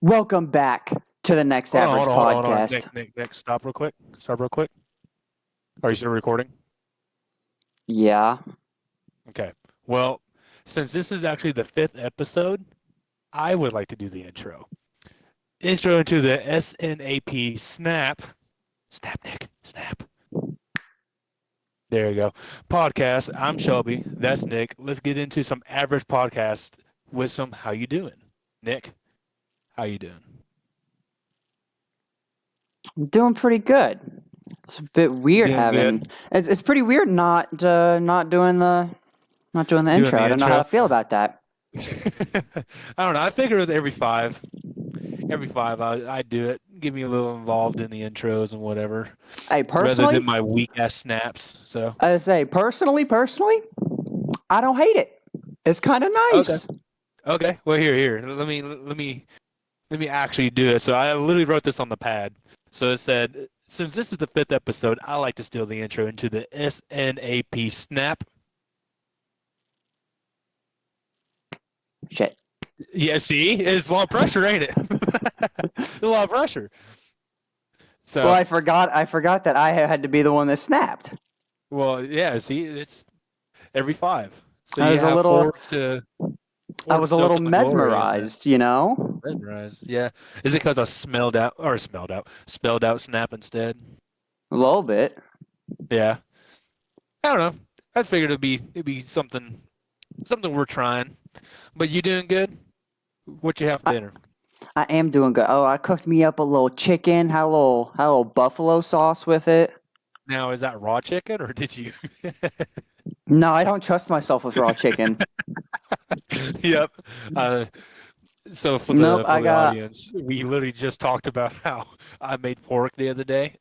Welcome back to the Next Hold on, Average hold on, hold on, hold on. podcast. Nick, stop real quick. Stop real quick. Are you still recording? Yeah. Okay. Well, since this is actually the fifth episode, I would like to do the intro. Intro into the SNAP Snap. Snap, Nick. Snap. There you go. Podcast. I'm Shelby. That's Nick. Let's get into some average podcast with some how you doing? Nick, how you doing? I'm doing pretty good. It's a bit You weird doing having good? it's pretty weird not doing the Doing intro. the I don't know how intro? to feel about that. I don't know. I figured it was every five. Every five, I do it. Get me a little involved in the intros and whatever, Hey, rather than personally, my weak ass snaps. So I say personally, I don't hate it. It's kind of okay, nice. okay. Well, here. Let me actually do it. So I literally wrote this on the pad. So it said, since this is the fifth episode, I like to steal the intro into the SNAP snap. Shit. Yeah, see, it's a lot of pressure, ain't it? A lot of pressure. Well, So, I forgot that I had to be the one that snapped. well, yeah. See, it's every five. So I you was a have little I four to was a soak little in the glory, and then mesmerized, you know? mesmerized. Yeah. Is it because I spelled out snap instead? A little bit. Yeah. I don't know. I figured it'd be something we're trying. But you doing good? What you have for I, dinner? I am doing good. Oh, I cooked me up a little chicken, had a little buffalo sauce with it. Now is that raw chicken or did you? No, I don't trust myself with raw chicken. Yep. Uh, so for Nope, the I for the got audience, we literally just talked about how I made pork the other day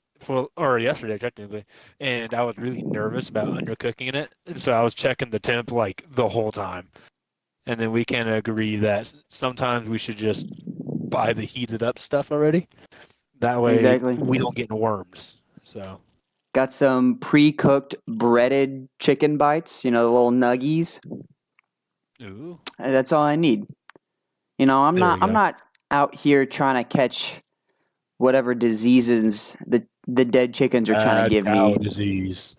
or yesterday technically, and I was really nervous about undercooking it, and so I was checking the temp like the whole time. And then we can agree that sometimes we should just buy the heated up stuff already. That way exactly. we don't get worms. So, Got some pre-cooked breaded chicken bites, the little nuggies. ooh, That's all I need. I'm there not we I'm go. not out here trying to catch whatever diseases the dead chickens are trying to Bad give me. cow disease.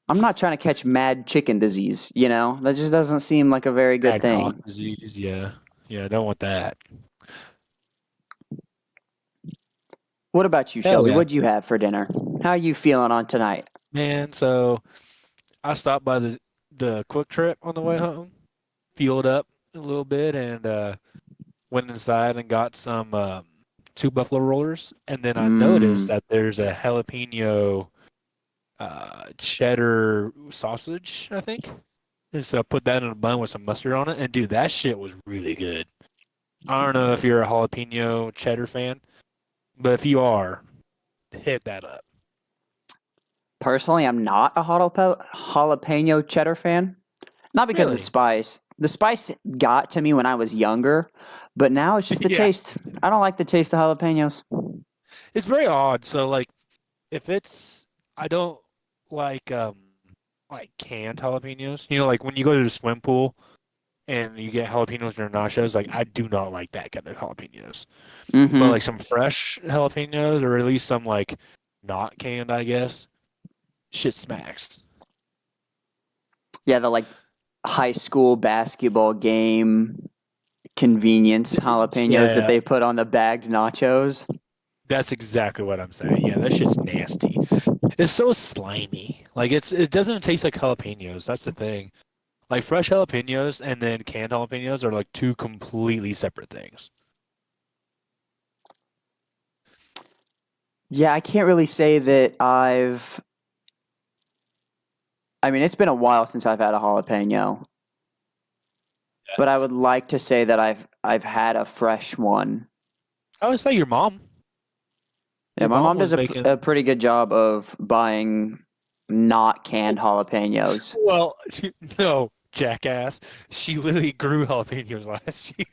I'm not trying to catch mad chicken disease. That just doesn't seem like a very good Bad cock thing. disease. Yeah. Yeah, I don't want that. What about you, Hell Shelby? yeah. What'd you have for dinner? How you feeling on tonight? Man, so I stopped by the Quick Trip on the way home, fueled up a little bit, and went inside and got some two buffalo rollers, and then I noticed Mmm. that there's a jalapeno cheddar sausage, I think. And so I put that in a bun with some mustard on it, and dude, that shit was really good. I don't know if you're a jalapeno cheddar fan, but if you are, hit that up. Personally, I'm not a jalapeno cheddar fan. Not because of the Really? spice. The spice got to me when I was younger, but now it's just the Yeah. taste. I don't like the taste of jalapenos. It's very odd. So like if it's I don't like like canned jalapenos. You know, like when you go to the swim pool and you get jalapenos or nachos, like I do not like that kind of jalapenos. But Mm-hmm. like some fresh jalapenos or at least some like not canned, I guess, shit smacks. Yeah, the like high school basketball game convenience jalapenos that Yeah, they put on the bagged nachos. that's exactly what I'm saying. Yeah, that shit's nasty. It's so slimy. Like it doesn't taste like jalapenos. That's the thing. Like fresh jalapenos and then canned jalapenos are like two completely separate things. Yeah, I can't really say that I mean, it's been a while since I've had a jalapeno, but I would like to say that I've had a fresh one. I would say your mom. Yeah, Your my mom mom was does making. a pretty good job of buying not canned jalapenos. Well, no, jackass. She literally grew jalapenos last year.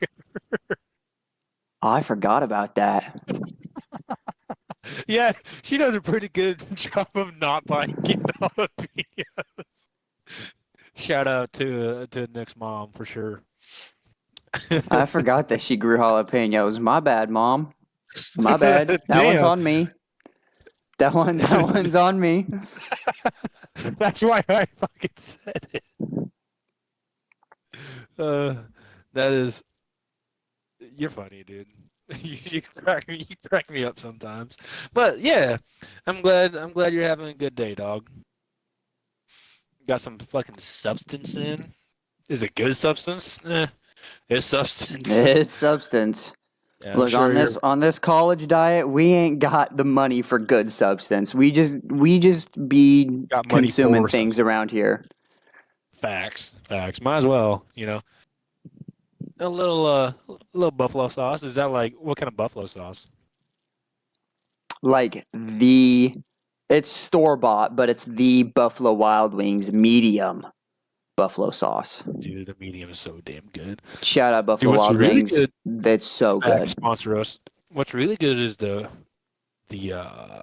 Oh, I forgot about that. Yeah, she does a pretty good job of not buying canned jalapenos. Shout out to Nick's mom for sure. I forgot that she grew jalapenos. My bad, Mom. My bad. That one's Damn. on me. That one's on me. That's why I fucking said it. Uh, that is, you're funny, dude. You crack me up sometimes. But yeah, I'm glad you're having a good day, dog. Got some fucking substance in. Is it good substance? It's substance. It's substance. Yeah, I'm Look, sure you're on this college diet, we ain't got the money for good substance. We just be got money consuming for things substance. around here. Facts. Might as well, a little buffalo sauce. Is that like what kind of buffalo sauce? Like it's store bought, but it's the Buffalo Wild Wings medium buffalo sauce. Dude, the medium is so damn good. Shout out Dude, Buffalo what's Wild really Wings. good? That's so Fact good. sponsor us. What's really good is the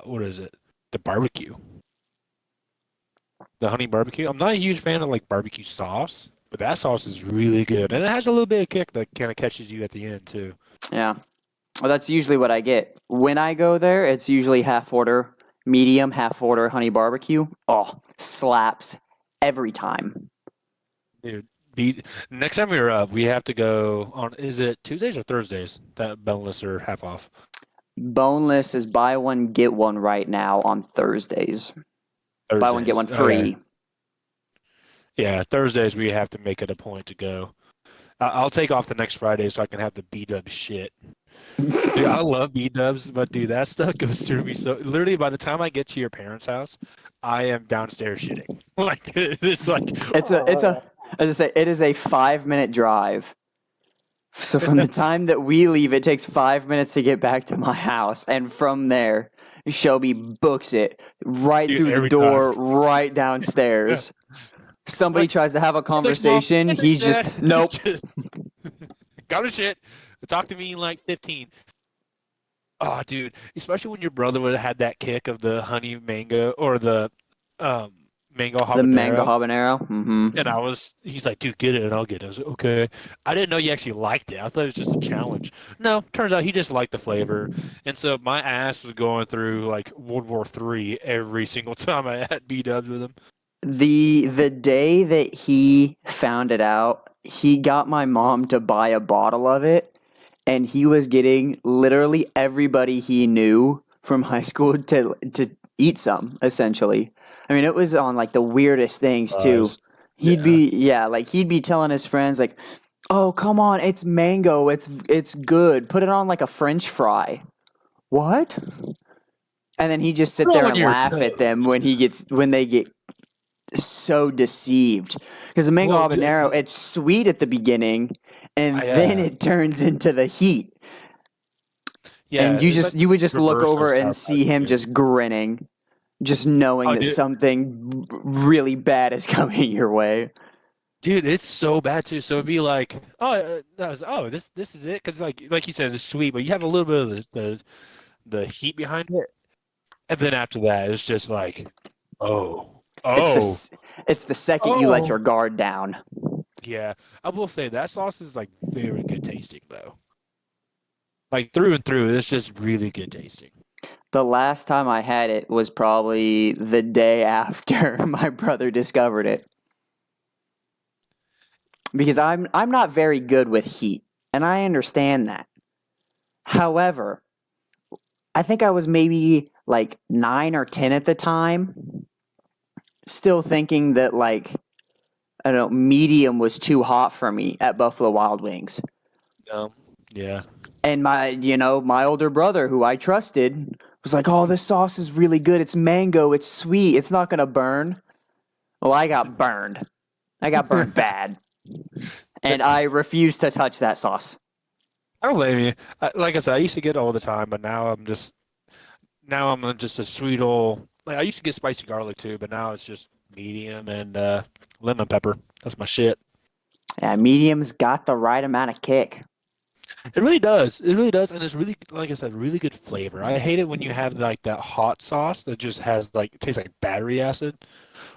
what is it? The barbecue. The honey barbecue. I'm not a huge fan of like barbecue sauce, but that sauce is really good, and it has a little bit of kick that kind of catches you at the end too. Yeah. Well, that's usually what I get. When I go there, it's usually half order medium, half order honey barbecue. Oh, slaps every time. Dude, next time we're up, we have to go on. Is it Tuesdays or Thursdays that boneless are half off? Boneless is buy one, get one right now on Thursdays. Buy one, get Thursdays. one Okay. free. Yeah, Thursdays we have to make it a point to go. I'll take off the next Friday so I can have the B-dub shit. Dude, I love B-dubs, but dude, that stuff goes through me so literally by the time I get to your parents' house, I am downstairs shitting. Like it's like It's a as I say, it is a 5 minute drive. So from the time that we leave, it takes 5 minutes to get back to my house, and from there, Shelby books it right dude, through the every door, time. right Yeah. downstairs. Somebody Like, tries to have a finish, mom, conversation, finish, he's dad. just nope. Got to shit. Talk to me in like 15. Oh, dude, especially when your brother would have had that kick of the honey mango or the um, mango The mango habanero. habanero. And he's like, dude, get it and I'll get it. I was like, okay. I didn't know you actually liked it. I thought it was just a challenge. No, turns out he just liked the flavor. And so my ass was going through like World War III every single time I had B-dubs with him. The day that he found it out, he got my mom to buy a bottle of it, and he was getting literally everybody he knew from high school to eat some, essentially. I mean, it was on like the weirdest things too. Yeah. He'd be telling his friends like, "Oh, come on, it's mango. It's good. Put it on like a French fry." What? And then he just sit there Throwing and your laugh at them toast. when they get so deceived because the mango Well, habanero, it's sweet at the beginning and then yeah. it turns into the heat, Yeah, and it's like you would just look reverse of over and Sour Patch see him Kids. just grinning, just knowing Oh, that something really bad is coming your way. dude, it's so bad too. So it'd be like, this is it, because like you said, it's sweet, but you have a little bit of the heat behind it, and then after that, it's just like, oh, it's the oh, s- it's the second you let your oh, guard down. yeah. I will say that sauce is like very good tasting though. Like through and through, it's just really good tasting. The last time I had it was probably the day after my brother discovered it, because I'm not very good with heat, and I understand that. However, I think I was maybe like 9 or 10 at the time, still thinking that like I don't know, medium was too hot for me at Buffalo Wild Wings. Yeah. And my older brother, who I trusted, was like, "Oh, this sauce is really good. It's mango. It's sweet. It's not gonna burn." Well, I got burned. I got burned bad, and I refused to touch that sauce. I don't blame you. Like I said, I used to get it all the time, but now I'm just a sweet old. Like I used to get spicy garlic too, but now it's just medium and lemon pepper. That's my shit. Yeah, medium's got the right amount of kick. It really does. It really does, and it's really, like I said, really good flavor. I hate it when you have like that hot sauce that just has like it tastes like battery acid.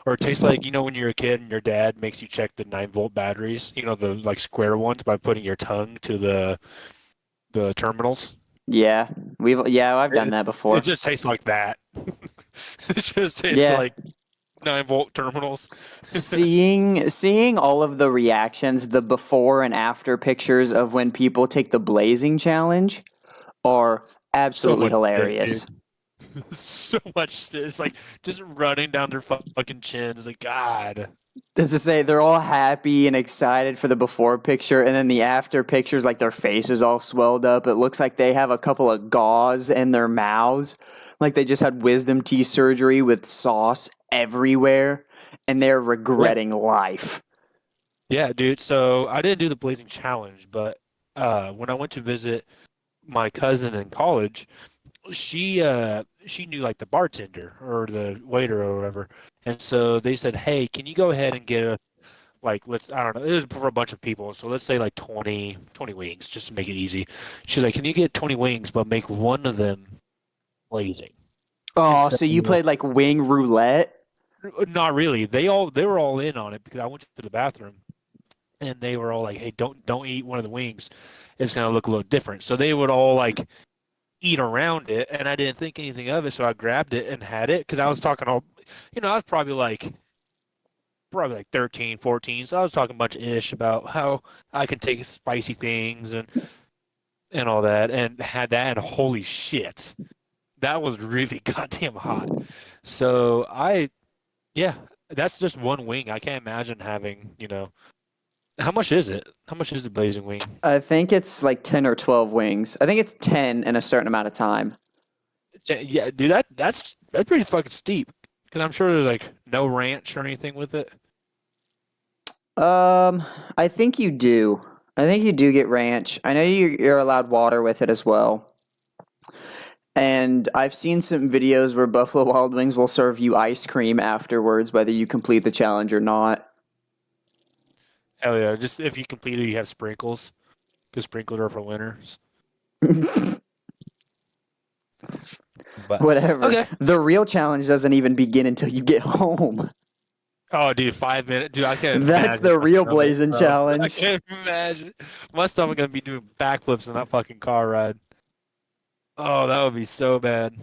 or it tastes like, when you're a kid and your dad makes you check the 9-volt batteries, the like square ones by putting your tongue to the terminals. Yeah, I've done It, that it before. just tastes like that. It just tastes Yeah, like 9-volt terminals. seeing all of the reactions, the before and after pictures of when people take the blazing challenge are So absolutely much shit, dude. hilarious. So much shit. It's like just running down their fucking chins. Like, God. As to say, they're all happy and excited for the before picture, and then the after pictures, like their face is all swelled up. It looks like they have a couple of gauze in their mouths, like they just had wisdom teeth surgery with sauce everywhere, and they're Yeah. regretting life. Yeah, dude. So I didn't do the blazing challenge, but when I went to visit my cousin in college, she knew like the bartender or the waiter or whatever. And so they said, "Hey, can you go ahead and get a like let's I don't know, it was for a bunch of people. So let's say like 20 wings just to make it easy." She's like, "Can you get 20 wings but make one of them blazing?" And Oh, so so you played like wing roulette? not really. They were all in on it because I went to the bathroom and they were all like, "Hey, don't eat one of the wings. It's gonna look a little different." So they would all like eat around it, and I didn't think anything of it, so I grabbed it and had it because I was talking all, I was probably like 13, 14, so I was talking a bunch of ish about how I can take spicy things and all that, and had that, and holy shit, that was really goddamn hot. So yeah, that's just one wing. I can't imagine having, how much is it? How much is the blazing wing? I think it's like 10 or 12 wings. I think it's 10 in a certain amount of time. Yeah, dude, that's pretty fucking steep. Because I'm sure there's like no ranch or anything with it. Um, I think you do. I think you do get ranch. I know you're allowed water with it as well. And I've seen some videos where Buffalo Wild Wings will serve you ice cream afterwards, whether you complete the challenge or not. Hell yeah! Just if you complete it, you have sprinkles. Because sprinkles are for winners. But Whatever. okay. The real challenge doesn't even begin until you get home. Oh, dude, 5 minutes, dude. I can't That's imagine the my real stomach, blazing bro. I challenge. can't imagine my stomach gonna be doing backflips in that fucking car ride. Oh, that would be so bad.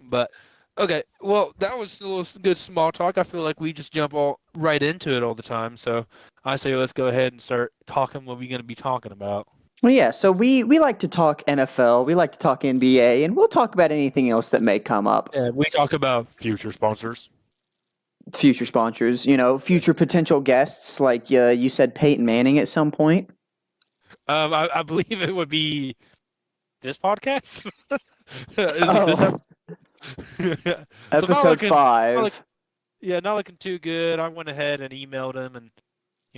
But okay, well, that was a little good small talk. I feel like we just jump all right into it all the time. So I say let's go ahead and start talking what we're gonna be talking about. Well, yeah, so we like to talk NFL, we like to talk NBA, and we'll talk about anything else that may come up. And we talk about future sponsors. Future sponsors, future potential guests, like you said Peyton Manning at some point. I believe it would be this podcast. Is it this Oh, episode? So episode not look, 5. yeah, not looking too good. I went ahead and emailed him, and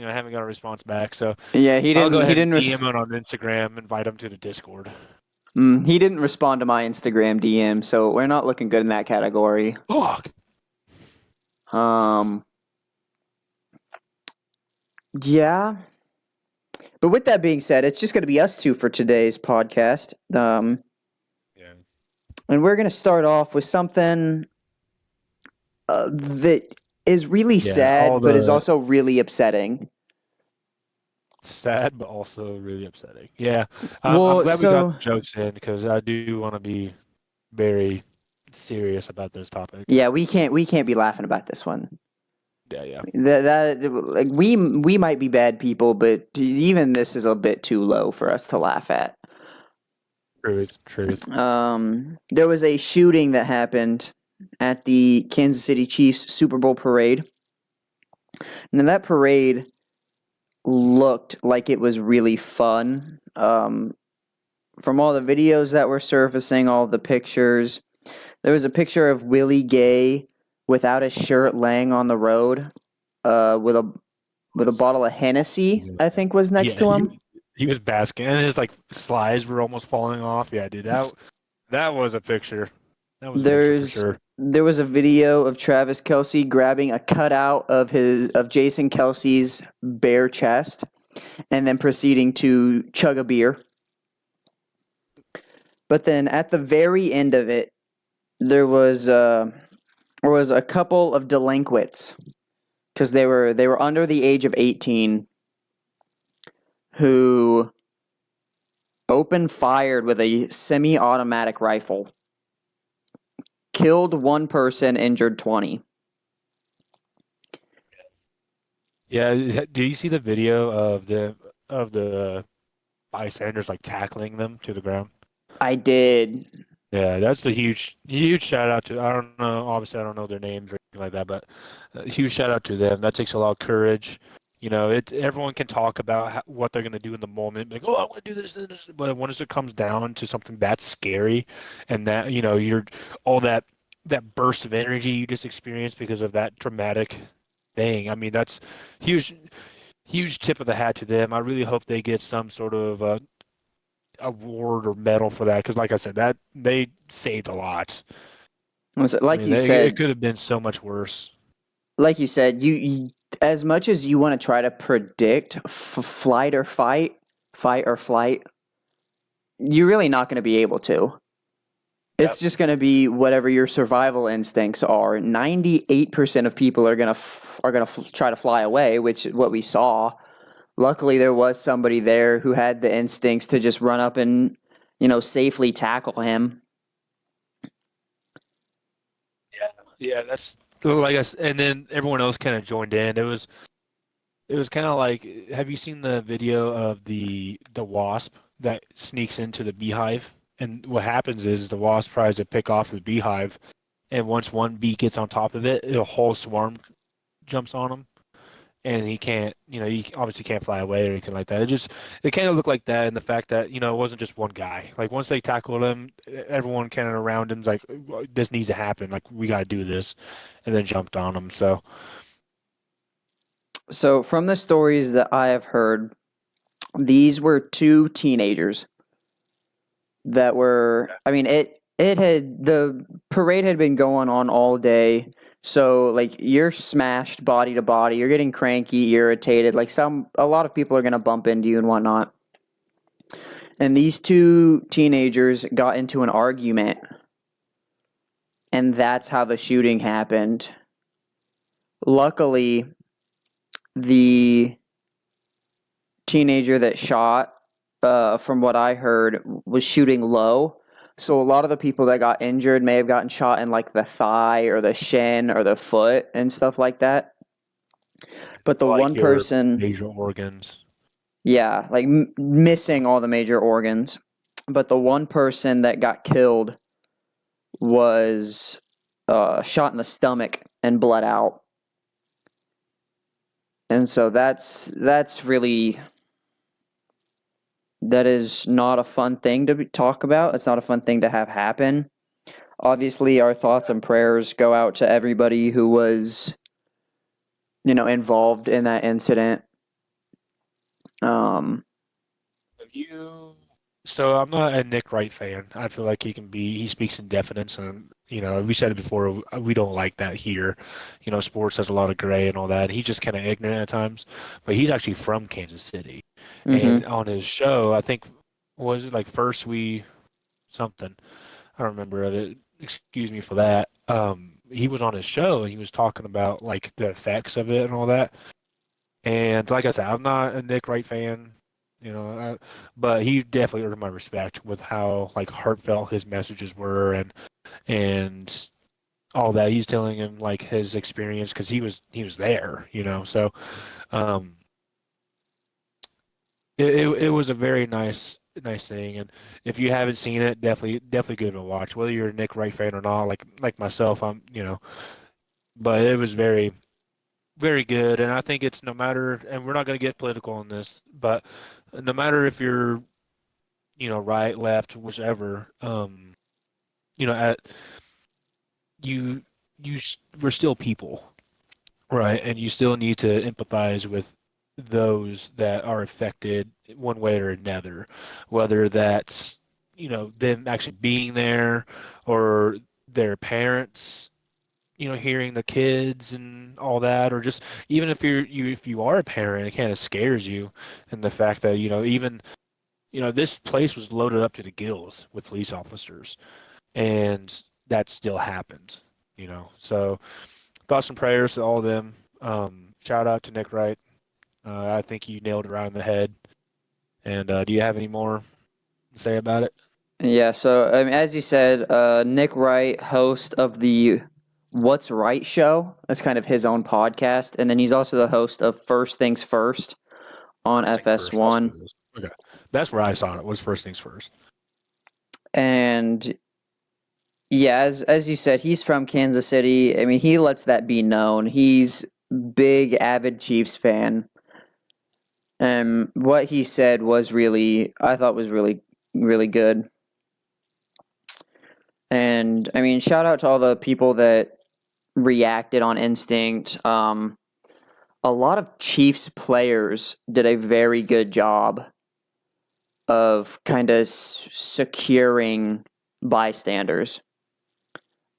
I haven't got a response back. So Yeah, I'll go ahead and DM him on Instagram, invite him to the Discord. he didn't respond to my Instagram DM, so we're not looking good in that category. Fuck. Um, yeah. But with that being said, it's just going to be us two for today's podcast. Yeah. And we're going to start off with something that is really Yeah. All sad, but is the also really upsetting. sad, but also really upsetting. Yeah. I'm Well, glad we got so the jokes in because I do want to be very serious about this topic. yeah, we can't be laughing about this one. Yeah. Yeah. That like we might be bad people, but even this is a bit too low for us to laugh at. Truth. Truth. There was a shooting that happened at the Kansas City Chiefs Super Bowl parade. And that parade looked like it was really fun. From all the videos that were surfacing, all the pictures, there was a picture of Willie Gay without his shirt laying on the road, with a bottle of Hennessy, I think was next Yeah. to him. He was basking, and his like slides were almost falling off. Yeah, dude. That was a picture. That was a picture for There's sure. there was a video of Travis Kelce grabbing a cutout of Jason Kelsey's bare chest and then proceeding to chug a beer. But then at the very end of it, there was was a couple of delinquents because they were under the age of 18 who opened fired with a semi-automatic rifle, killed one person, injured 20. Yeah, do you see the video of the bystanders like tackling them to the ground? I did. Yeah, that's a huge shout out to. I don't know, obviously I don't know their names or anything like that, but a huge shout out to them. That takes a lot of courage. You know, it everyone can talk about what they're gonna do in the moment, like, oh, I want to do this, but once it comes down to something that's scary, and that you're all that burst of energy you just experienced because of that traumatic thing. I mean, that's huge, huge tip of the hat to them. I really hope they get some sort of award or medal for that because, like I said, that they saved a lot. I Like mean, you it said, could have been so much worse. you as much as you want to try to predict flight or fight or flight, you're really not going to be able to. Yeah. It's just going to be whatever your survival instincts are. 98% of people are going to try to fly away, which is what we saw. Luckily, there was somebody there who had the instincts to just run up and, safely tackle him. Yeah, yeah, that's like I and then everyone else kind of joined in. It was kind of like, have you seen the video of the wasp that sneaks into the beehive? And what happens is the wasp tries to pick off the beehive, and once one bee gets on top of it, a whole swarm jumps on him. And he can't, he obviously can't fly away or anything like that. It kind of looked like that, and the fact that, it wasn't just one guy. Like once they tackled him, everyone kind of around him's like, this needs to happen. Like we got to do this, and then jumped on him. So So, from the stories that I have heard, these were two teenagers that were, I mean, the parade had been going on all day. So, like, you're smashed body to body, you're getting cranky, irritated. Like, a lot of people are going to bump into you and whatnot. And these two teenagers got into an argument, and that's how the shooting happened. Luckily, the teenager that shot, from what I heard, was shooting low. So a lot of the people that got injured may have gotten shot in like the thigh or the shin or the foot and stuff like that. But the like one your person, major organs. yeah, like missing all the major organs. But the one person that got killed was shot in the stomach and bled out. And so that's really, that is not a fun thing to talk about. It's not a fun thing to have happen. Obviously, our thoughts and prayers go out to everybody who was, involved in that incident. Um, Have you? So I'm not a Nick Wright fan. I feel like he speaks in definites, and we said it before. We don't like that here. Sports has a lot of gray and all that. He's just kind of ignorant at times, but he's actually from Kansas City, mm-hmm. and on his show, I think was it like First We something. I don't remember of it. Excuse me for that. He was on his show and he was talking about like the effects of it and all that. And like I said, I'm not a Nick Wright fan, but he definitely earned my respect with how like heartfelt his messages were and all that. He's telling him like his experience because he was there. So um, it was a very nice thing. And if you haven't seen it, definitely give it a watch. Whether you're a Nick Wright fan or not, like myself, but it was very very good. And I think it's no matter, and we're not going to get political on this, but no matter if you're, right, left, whichever, at you, we're still people, right? And you still need to empathize with those that are affected one way or another, whether that's, them actually being there or their parents hearing the kids and all that, or just even if you are a parent, it kind of scares you, and the fact that even this place was loaded up to the gills with police officers, and that still happened. So thoughts and prayers to all of them. Shout out to Nick Wright. I think you nailed it right on the head. And do you have any more to say about it? Yeah, so I mean, as you said, Nick Wright, host of the What's Right show. That's kind of his own podcast. And then he's also the host of First Things First on First thing first. That's what FS1. it is. Okay. That's where I saw it. Was first things first. And yeah, as you said, he's from Kansas City. I mean, he lets that be known. He's big avid Chiefs fan. And what he said was really, I thought was really, really good. And I mean, shout out to all the people that reacted on instinct. A lot of Chiefs players did a very good job of kind of securing bystanders.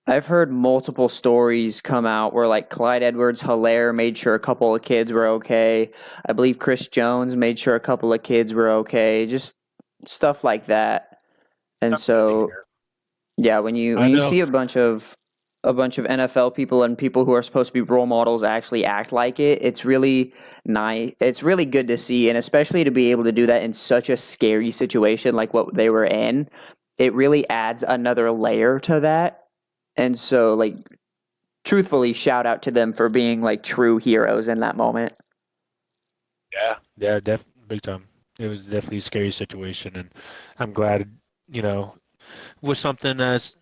I've heard multiple stories come out where like Clyde Edwards-Helaire made sure a couple of kids were okay. I believe Chris Jones made sure a couple of kids were okay. Just stuff like that. And That's good to so hear. yeah, when you I know. see a bunch of NFL people and people who are supposed to be role models actually act like it, it's really nice. It's really good to see, and especially to be able to do that in such a scary situation like what they were in. It really adds another layer to that. And so, like, truthfully, shout out to them for being like true heroes in that moment. Yeah, big time. It was definitely a scary situation, and I'm glad, you know, with something as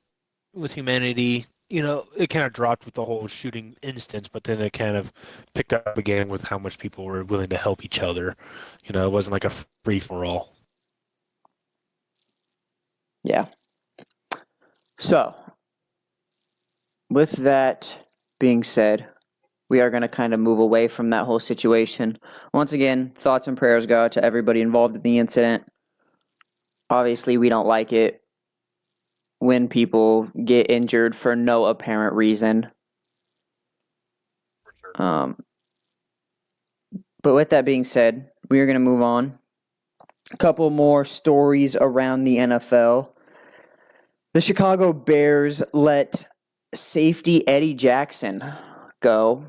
with humanity, it kind of dropped with the whole shooting instance, but then it kind of picked up again with how much people were willing to help each other. It wasn't like a free for all. Yeah. So, with that being said, we are going to kind of move away from that whole situation. Once again, thoughts and prayers go out to everybody involved in the incident. Obviously, we don't like it when people get injured for no apparent reason. For sure. But with that being said, we are going to move on. A couple more stories around the NFL. The Chicago Bears let safety Eddie Jackson go.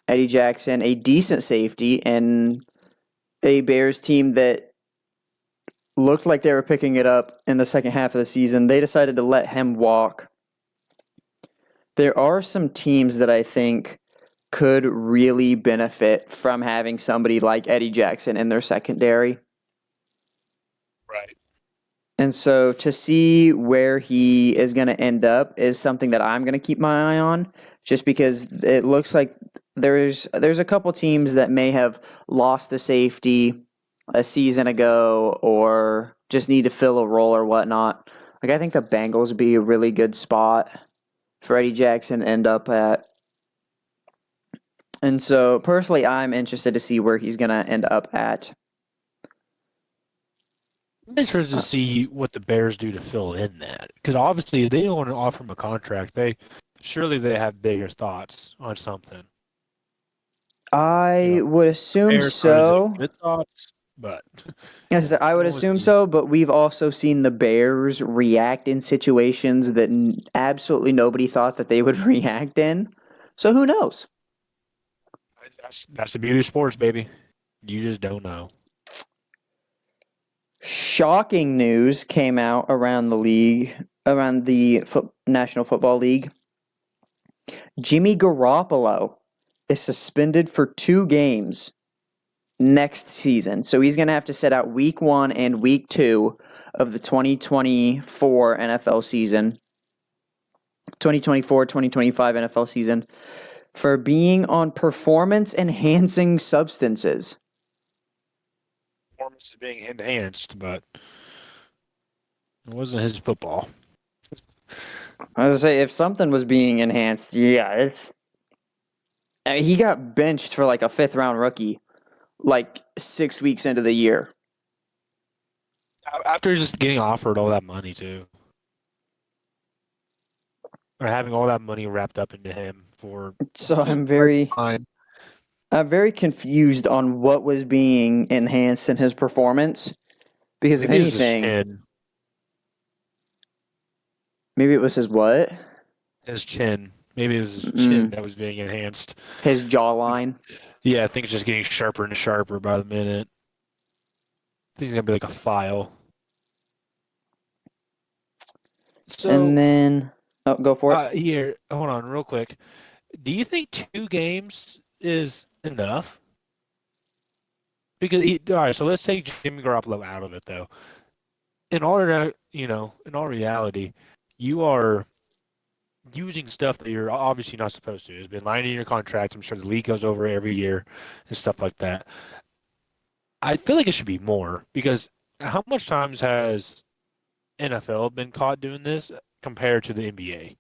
Eddie Jackson, a decent safety, and a Bears team that looked like they were picking it up in the second half of the season. They decided to let him walk. There are some teams that I think could really benefit from having somebody like Eddie Jackson in their secondary. Right. And so to see where he is going to end up is something that I'm going to keep my eye on, just because it looks like there's a couple teams that may have lost a safety a season ago or just need to fill a role or whatnot. Like, I think the Bengals would be a really good spot for Eddie Jackson to end up at. And so personally, I'm interested to see where he's going to end up at. I'm interested to see what the Bears do to fill in that, because obviously they don't want to offer him a contract. Surely they have bigger thoughts on something. I would assume Bears aren't as so. good thoughts, but Yes, I would we'll assume see. so, but we've also seen the Bears react in situations that absolutely nobody thought that they would react in. So who knows? That's the beauty of sports, baby. You just don't know. Shocking news came out around the National Football League. Jimmy Garoppolo is suspended for 2 games next season. So he's going to have to sit out week 1 and week 2 of the 2024 NFL season. 2024-2025 NFL season for being on performance-enhancing substances. Performance is being enhanced, but it wasn't his football. I was gonna say, if something was being enhanced, yeah, he got benched for like a 5th-round rookie, like 6 weeks into the year. After just getting offered all that money too, or having all that money wrapped up into him for So I'm quite very, some time. I'm very confused on what was being enhanced in his performance, because if Maybe it's his anything, chin. maybe it was his what? His chin. Maybe it was his chin Mm, that was being enhanced. his jawline. Yeah, I think it's just getting sharper and sharper by the minute. I think he's gonna be like a file. And So, then, oh, go for it. here, hold on, real quick. Do you think 2 games is enough? Because all right, so let's take Jimmy Garoppolo out of it though. In all reality, you are using stuff that you're obviously not supposed to. It's been lying in your contract. I'm sure the league goes over it every year and stuff like that. I feel like it should be more because how much times has NFL been caught doing this compared to the NBA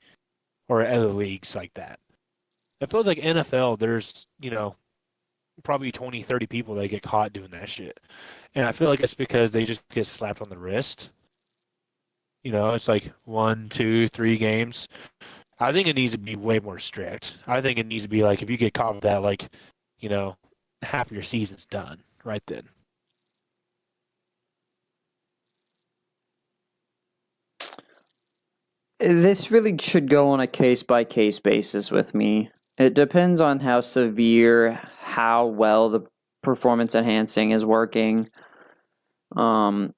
or other leagues like that? It feels like NFL, there's, probably 20, 30 people that get caught doing that shit. And I feel like it's because they just get slapped on the wrist. It's like 1, 2, 3 games. I think it needs to be way more strict. I think it needs to be like if you get caught with that, like, you know, half of your season's done right then. This really should go on a case by case basis with me. It depends on how severe, how well the performance enhancing is working. Um,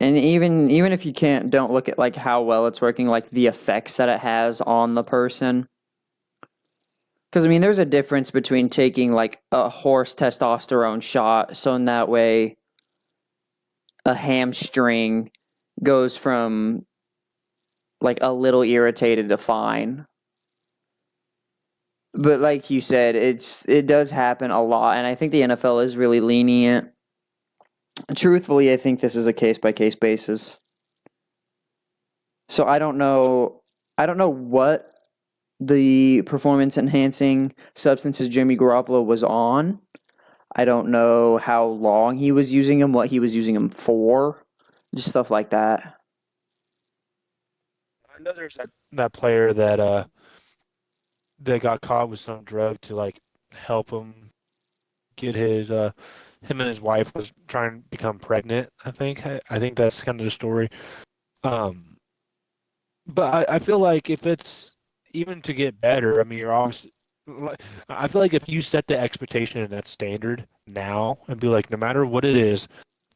and even if you don't look at like how well it's working, like the effects that it has on the person. Because I mean, there's a difference between taking like a horse testosterone shot, so in that way, a hamstring goes from like a little irritated to fine. But like you said, it does happen a lot, and I think the NFL is really lenient. Truthfully, I think this is a case by case basis. So I don't know. I don't know what the performance enhancing substances Jimmy Garoppolo was on. I don't know how long he was using them, what he was using them for, just stuff like that. I know there's that player that got caught with some drug to like help him get him and his wife was trying to become pregnant, I think. I think that's kind of the story. Um, but I feel like if it's even to get better, I mean, you're obviously, like, I feel like if you set the expectation and that standard now and be like, no matter what it is,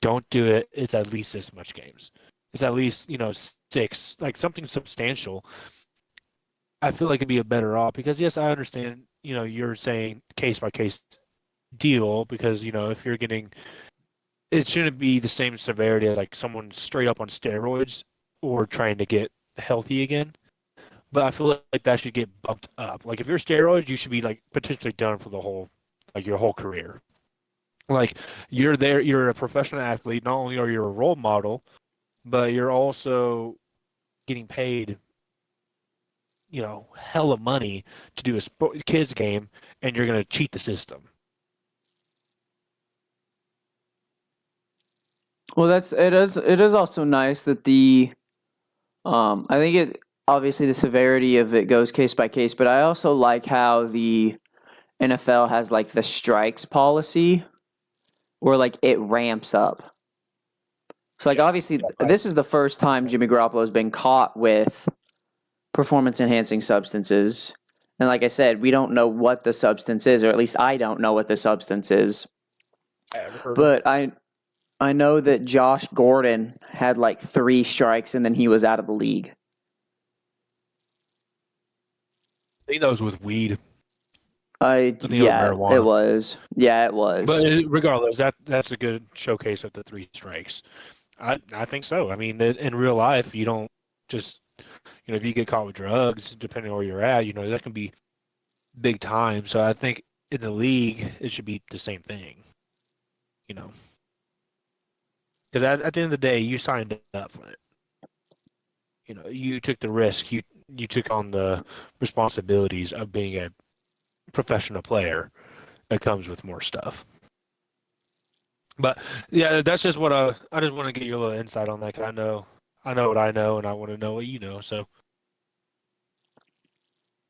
don't do it. It's at least this much games. It's at least, 6, like something substantial. I feel like it'd be a better off because yes, I understand, you're saying case by case deal because, if you're getting it shouldn't be the same severity as like someone straight up on steroids or trying to get healthy again. But I feel like that should get bumped up. Like if you're steroids, you should be like potentially done for the whole like your whole career. Like you're there, you're a professional athlete. Not only are you a role model, but you're also getting paid, hella money to do a kids game, and you're gonna cheat the system. Well, it is also nice that the I think it obviously the severity of it goes case by case, but I also like how the NFL has like the strikes policy where like it ramps up. So like Yeah, obviously yeah, this is the first time Jimmy Garoppolo has been caught with performance enhancing substances. And like I said, we don't know what the substance is, or at least I don't know what the substance is. I ever heard of. But I know that Josh Gordon had like 3 strikes and then he was out of the league. I think that was with weed. I I think it was yeah, it marijuana. was. Yeah, it But was. regardless, that's a good showcase of the 3 strikes. I think so. I mean, in real life, you don't just if you get caught with drugs, depending on where you're at, that can be big time. So I think in the league, it should be the same thing. You know, because at the end of the day, you signed up for it. You took the risk. You took on the responsibilities of being a professional player. That comes with more stuff. But yeah, that's just what I just want to get your little insight on that. 'Cause I know what I know, and I want to know what you know. So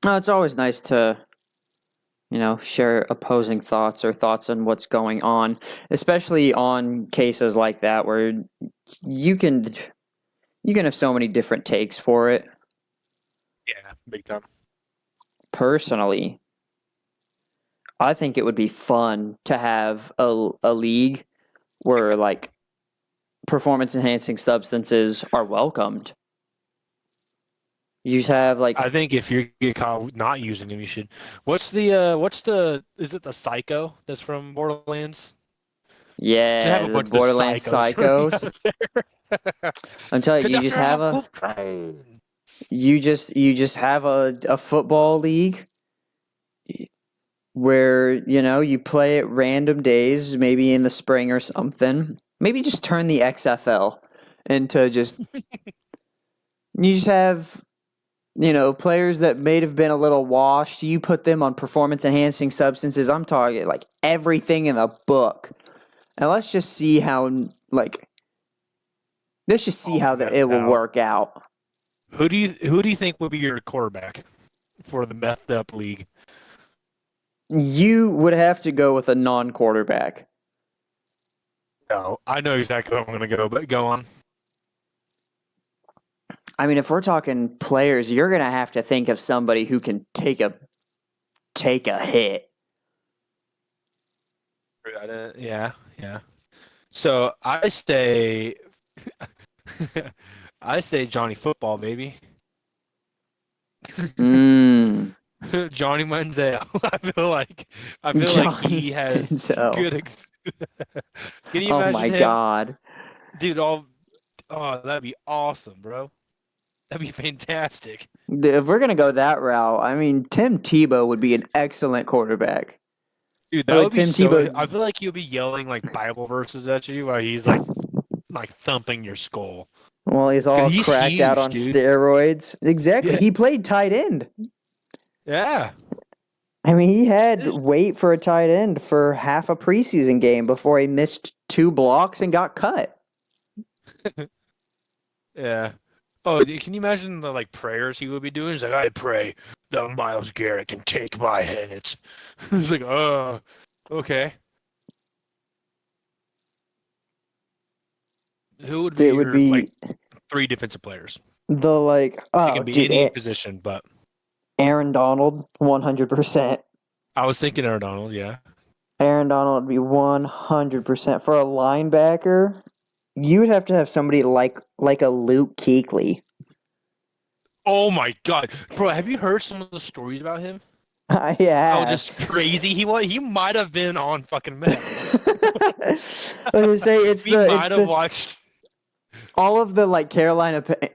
No, it's always nice to, share opposing thoughts or thoughts on what's going on, especially on cases like that where you can you can have so many different takes for it. yeah, big time. personally, I think it would be fun to have a league where like performance enhancing substances are welcomed. You just have like, I think if you get caught not using them, you should. Is it the Psycho that's from Borderlands? Should have yeah, a the bunch of the Borderlands psychos running psychos. out there. I'm telling you, Conductor, I have cocaine. you just have a football league where, you know, you play at random days, maybe in the spring or something. Maybe just turn the XFL into just you just have, you know, players that may have been a little washed. You put them on performance enhancing substances. I'm talking like everything in the book. And let's just see how like let's just see how Messed it will out. work out. Who do you think would be your quarterback for the methed up league? You would have to go with a non-quarterback. No, I know exactly where I'm going to go, but go on. I mean, if we're talking players, you're gonna have to think of somebody who can take a hit. Yeah, yeah. So I say Johnny Football, baby. Mm, Johnny Manziel. I feel like he Johnny has Manziel. good. Can you Oh imagine my him, God. dude? Oh, that'd be awesome, bro. That'd be fantastic. If we're gonna go that route, I mean, Tim Tebow would be an excellent quarterback. Dude, that Like would be Tim so. I Tebow. feel like he'll be yelling like Bible verses at you while he's like thumping your skull. Well, he's Cause all he's cracked out huge, on dude. steroids. Exactly. Yeah, He played tight end. yeah. I mean, he had weight for a tight end for half a preseason game before he missed 2 blocks and got cut. Yeah. Oh, can you imagine the like prayers he would be doing? He's like, I pray that Miles Garrett can take my hits. He's like, oh, okay. Who would be It would your like be three defensive players? the like, It oh, can be dude, any position, but Aaron Donald, 100%. I was thinking Aaron Donald. Yeah. Aaron Donald would be 100%. For a linebacker, you would have to have somebody like a Luke Kuechly. Oh my God, bro! Have you heard some of the stories about him? I How have. just crazy he was. He might have been on fucking meth. I was gonna say We might have watched. all of the like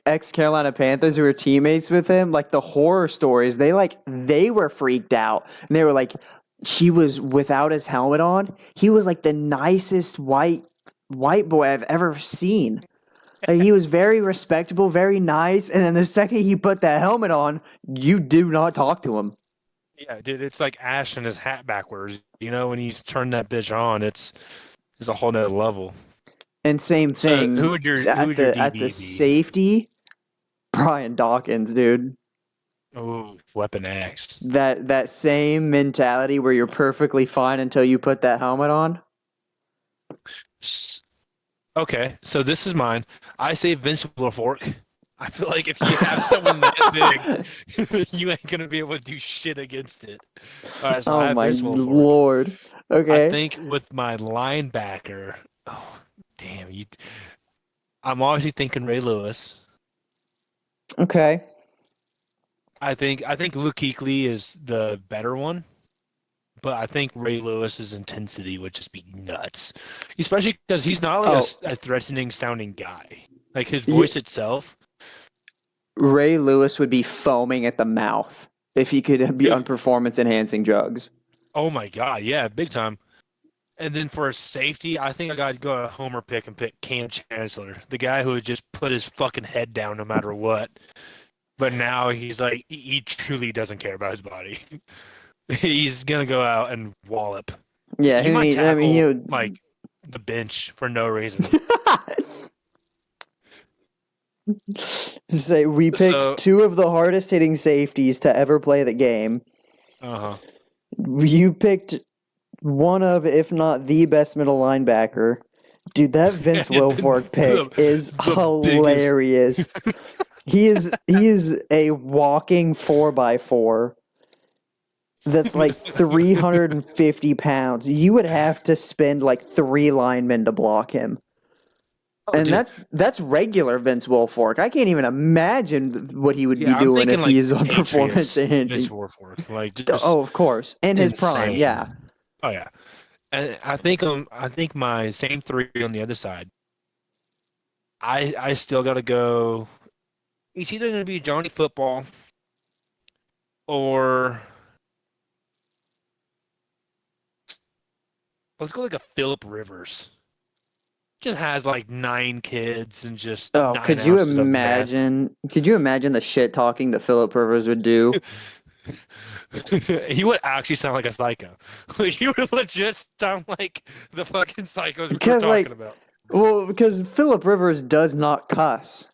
ex-Carolina Panthers who were teammates with him, like the horror stories, they were freaked out. And they were like, he was without his helmet on. He was like the nicest white boy I've ever seen. Like, he was very respectable, very nice, and then the second he put that helmet on, you do not talk to him. Yeah, dude, it's like Ash and his hat backwards. You know, when you turn that bitch on, it's a whole nother level. And same So thing who would your at DB the be? safety, Brian Dawkins, dude. Oh, Weapon X. That same mentality where you're perfectly fine until you put that helmet on. Okay, so this is mine. I say Vince Wilfork. I feel like if you have someone that big, you ain't gonna be able to do shit against it. All right, so I Oh have my Vince Wilfork. lord. I Okay. think with my linebacker, oh damn you, I'm obviously thinking Ray Lewis. Okay. I think Luke Kuechly is the better one, but I think Ray Lewis's intensity would just be nuts, especially because he's not like Oh, a threatening sounding guy. Like his y- voice itself. Ray Lewis would be foaming at the mouth if he could be on Dude, performance enhancing drugs. oh my God, yeah, big time. And then for a safety, I think I got to go a homer pick and pick Cam Chancellor, the guy who would just put his fucking head down no matter what. But now he's like, he truly doesn't care about his body. He's gonna go out and wallop. Yeah, He who might needs? I mean, tackle like the bench for no reason. say we picked So, two of the hardest hitting safeties to ever play the game. uh-huh. You picked one of, if not the best middle linebacker. Dude, that Vince And then Wilfork pick is the biggest. hilarious. He is a walking 4x4. that's like 350 pounds. You would have to spend like 3 linemen to block him. Oh, And dude. that's regular Vince Wilfork. I can't even imagine what he would be Yeah, I'm doing thinking if like he's on performance Patriots, Vince enhancing. Wilfork, like just Oh, of course. In his prime, insane. yeah. Oh yeah, and I think my same three on the other side. I still got to go. It's either going to be Johnny Football or let's go like a Philip Rivers. Just has like 9 kids and just Oh, 9 ounces of meth. could you imagine the shit talking that Philip Rivers would do? He would actually sound like a psycho. He would legit sound like the fucking psychos we were Because talking like about. well, because Philip Rivers does not cuss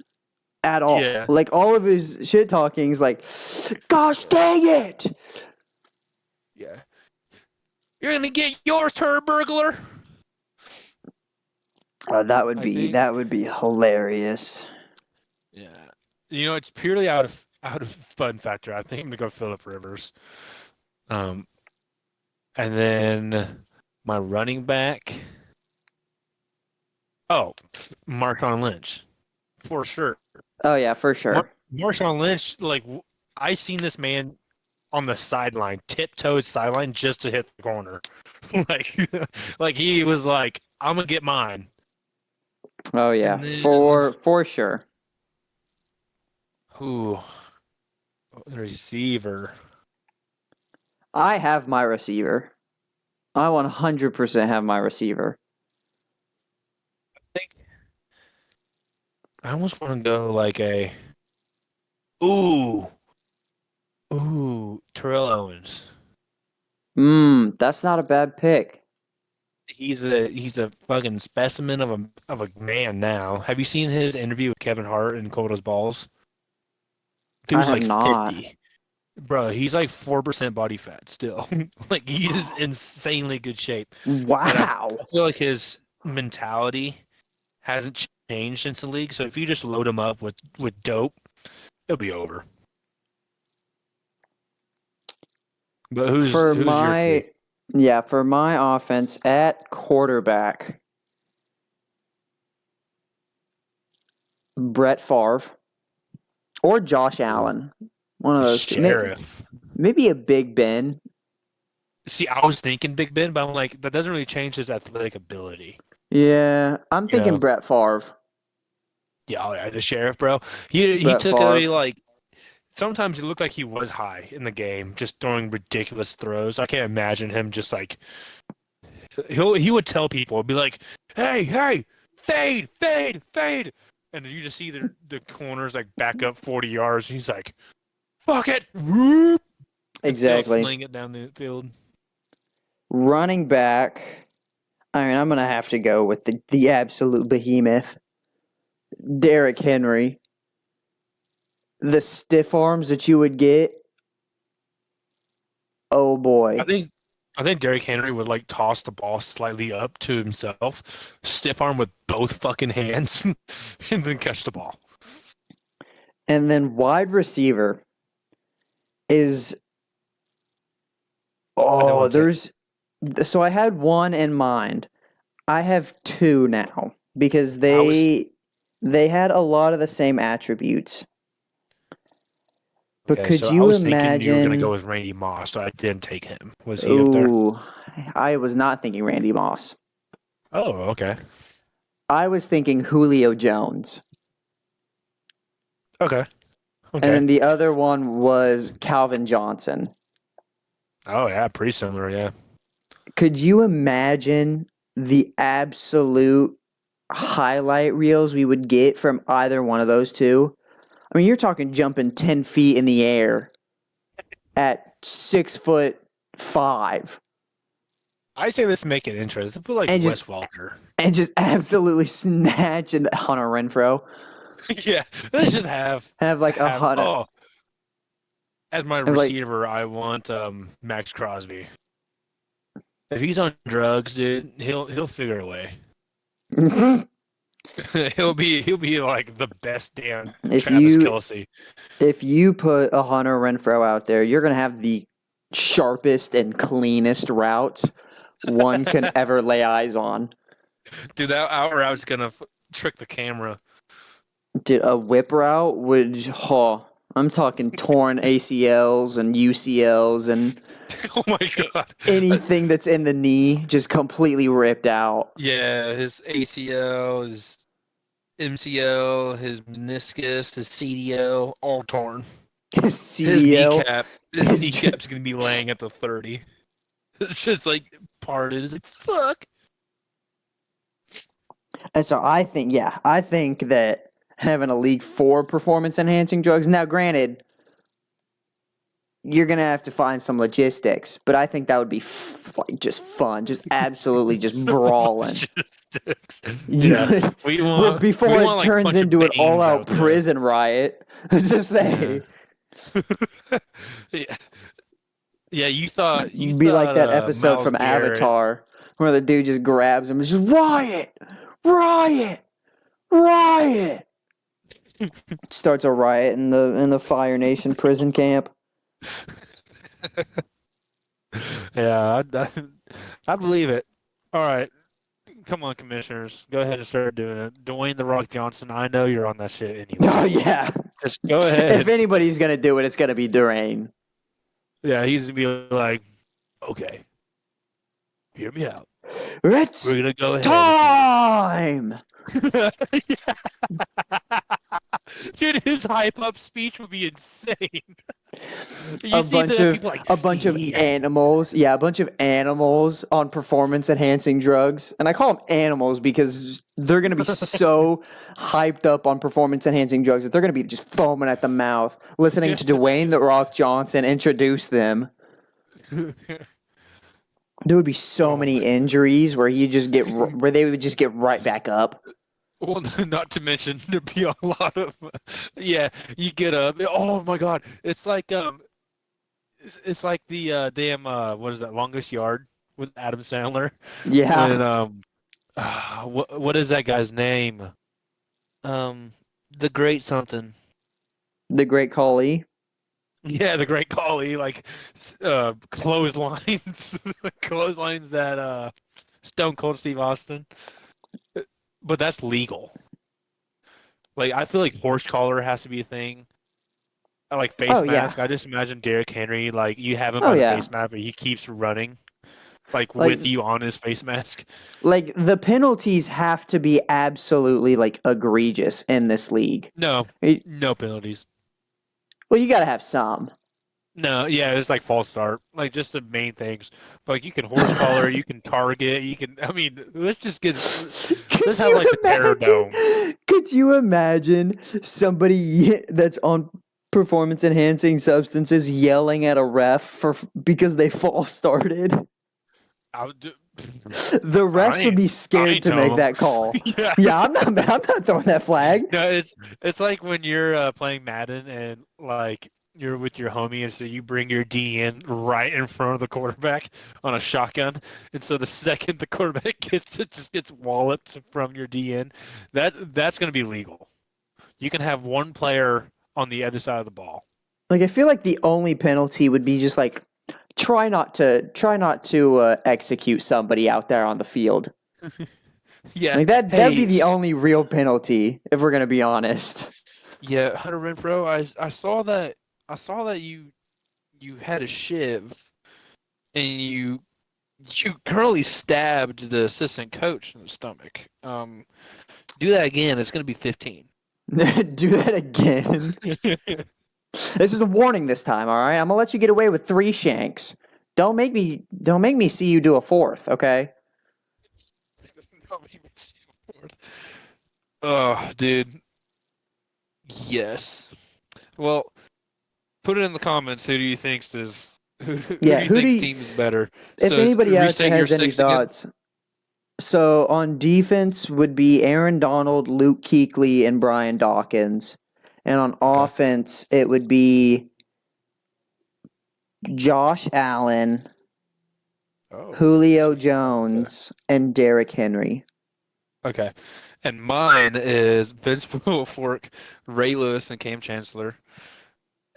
at all. Yeah, Like all of his shit talking is like, gosh dang it. yeah. You're gonna get yours, turd burglar. I think. That would be hilarious. Yeah. It's purely out of fun factor. I think I'm gonna go Philip Rivers. Um, and then my running back. Oh, Marshawn Lynch, for sure. Oh yeah, for sure. Marshawn Lynch, like I seen this man on the sideline, tiptoed sideline just to hit the corner. like, like he was like, "I'm gonna get mine." Oh yeah, And then, for sure. who? Receiver. I have my receiver. I 100% have my receiver. I think I almost want to go like a. Ooh, Terrell Owens. That's not a bad pick. He's a fucking specimen of a man now. Have you seen his interview with Kevin Hart and Cold as Balls? I Dude's have like not. 50. Bro, he's like 4% body fat still. Like he's insanely good shape. And Wow. I feel like his mentality hasn't changed since the league. So if you just load him up with dope, it'll be over. But For who's your my three? yeah, for my offense at quarterback, Brett Favre or Josh Ooh, Allen. One of the those two. sheriff. Maybe a Big Ben. See, I was thinking Big Ben, but I'm like, that doesn't really change his athletic ability. Yeah, I'm You thinking know? Brett Favre. Yeah, oh, yeah, the sheriff, bro. He Brett took Favre. a like sometimes it looked like he was high in the game, just throwing ridiculous throws. I can't imagine him just like he would tell people, be like, hey, fade, fade, fade. And then you just see the corners like back up 40 yards. And he's like, fuck it. Whoop, and still Exactly. sling it down the field. Running back. I mean, I'm gonna have to go with the absolute behemoth, Derrick Henry. The stiff arms that you would get. Oh I boy. think I think Derrick Henry would like toss the ball slightly up to himself, stiff arm with both fucking hands, and then catch the ball. And then wide receiver is I know oh, one too. there's so I had one in mind. I have two now because I was they had a lot of the same attributes. But okay, could so I you was thinking you were gonna go imagine? with Randy Moss, so I didn't take him. Was he up there? Ooh, I was not thinking Randy Moss. Oh, okay. I was thinking Julio Jones. Okay. And Okay. then the other one was Calvin Johnson. Oh yeah, pretty similar, yeah. Could you imagine the absolute highlight reels we would get from either one of those two? I mean, you're talking jumping 10 feet in the air at 6'5" I say let's make it interesting. Put like and Wes Welker. just absolutely snatching the Hunter Renfro. Yeah. Let's just have Have like a have Hunter, oh as my have like receiver I want Max Crosby. If he's on drugs, dude, he'll figure a way. He'll be like the best damn if Travis you Kelce. if you put a Hunter Renfro out there, you're gonna have the sharpest and cleanest routes one can ever lay eyes on. Dude, that hour I was gonna trick the camera. Dude, a whip route would, I'm talking torn ACLs and UCLs and Oh my god. anything that's in the knee just completely ripped out. Yeah, his ACL, his MCL, his meniscus, his CDL, all torn. His His CDL kneecap, his is kneecap's gonna be laying at the 30. It's just like parted. It's like fuck. and so I think that having a league for performance enhancing drugs. Now, granted, you're gonna have to find some logistics, but I think that would be like just fun, just absolutely just So brawling. logistics. You Yeah, would- well, before we it want like a turns bunch of into an Banes all-out out there. prison riot. Let's just say, Yeah. Yeah, you thought be like that episode Myles from Garrett. Avatar where the dude just grabs him and just riot, riot, riot. Starts a riot in the Fire Nation prison camp. Yeah, I believe it. All right, come on, commissioners, go ahead and start doing it. Dwayne the Rock Johnson, I know you're on that shit anyway. Oh yeah. Just go ahead. If anybody's gonna do it, it's gonna be Doin. Yeah, he's gonna be like, okay, hear me out. It's We're gonna go ahead. time. Dude, his hype up speech would be insane. A bunch of animals. Yeah, a bunch of animals on performance enhancing drugs. And I call them animals because they're going to be so hyped up on performance enhancing drugs that they're going to be just foaming at the mouth listening to Dwayne the Rock Johnson introduce them. There would be so many injuries where where they would just get right back up. Well, not to mention there'd be a lot of, yeah. You get up. Oh my God, it's like the damn what is that, Longest Yard with Adam Sandler. Yeah. When what is that guy's name? The Great something. The Great Khali. Yeah, the Great Khali, like clotheslines, clotheslines that Stone Cold Steve Austin. But that's legal. Like, I feel like horse collar has to be a thing. I like face mask. I just imagine Derrick Henry, like you have him on the face mask, but he keeps running, like with you on his face mask. Like the penalties have to be absolutely like egregious in this league. No penalties. Well, you got to have some. No, yeah, it's like false start, like just the main things. But like you can horse collar, you can target, you can. I mean, let's have like the Terror Dome. Could you imagine somebody that's on performance enhancing substances yelling at a ref because they false started? The refs would be scared to make that call. Yeah, I'm not throwing that flag. No, it's like when you're playing Madden and like you're with your homie, and so you bring your D in right in front of the quarterback on a shotgun, and so the second the quarterback just gets walloped from your D in, that's going to be legal. You can have one player on the other side of the ball. Like I feel like the only penalty would be just like try not to execute somebody out there on the field. Yeah, like that'd be the only real penalty if we're gonna be honest. Yeah, Hunter Renfro, I saw that you had a shiv and you currently stabbed the assistant coach in the stomach. Do that again, it's going to be 15. Do that again. This is a warning this time, all right? I'm going to let you get away with 3 shanks. Don't make me see you do a 4th, okay? Don't make me see a 4th. Oh, dude. Yes. Well, put it in the comments. Who do you think is who do you think's team is better? If anybody out there has any thoughts. So on defense would be Aaron Donald, Luke Kuechly, and Brian Dawkins. And on offense, it would be Josh Allen, Julio Jones, and Derrick Henry. Okay. And mine is Vince Wilfork, Ray Lewis, and Cam Chancellor.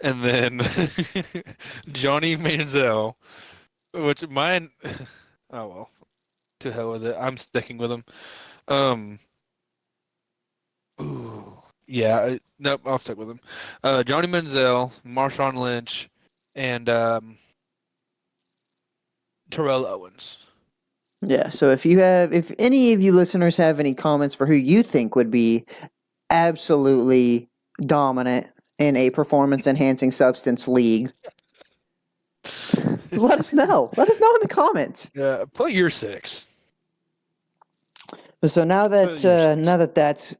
and then Johnny Manziel, which mine. Oh well, to hell with it. I'm sticking with him. Um, ooh, yeah, nope, I'll stick with him. Johnny Manziel, Marshawn Lynch, and Terrell Owens. Yeah, so if any of you listeners have any comments for who you think would be absolutely dominant in a performance enhancing substance league, let us know. Let us know in the comments. Put your six. So Put your six. now that that's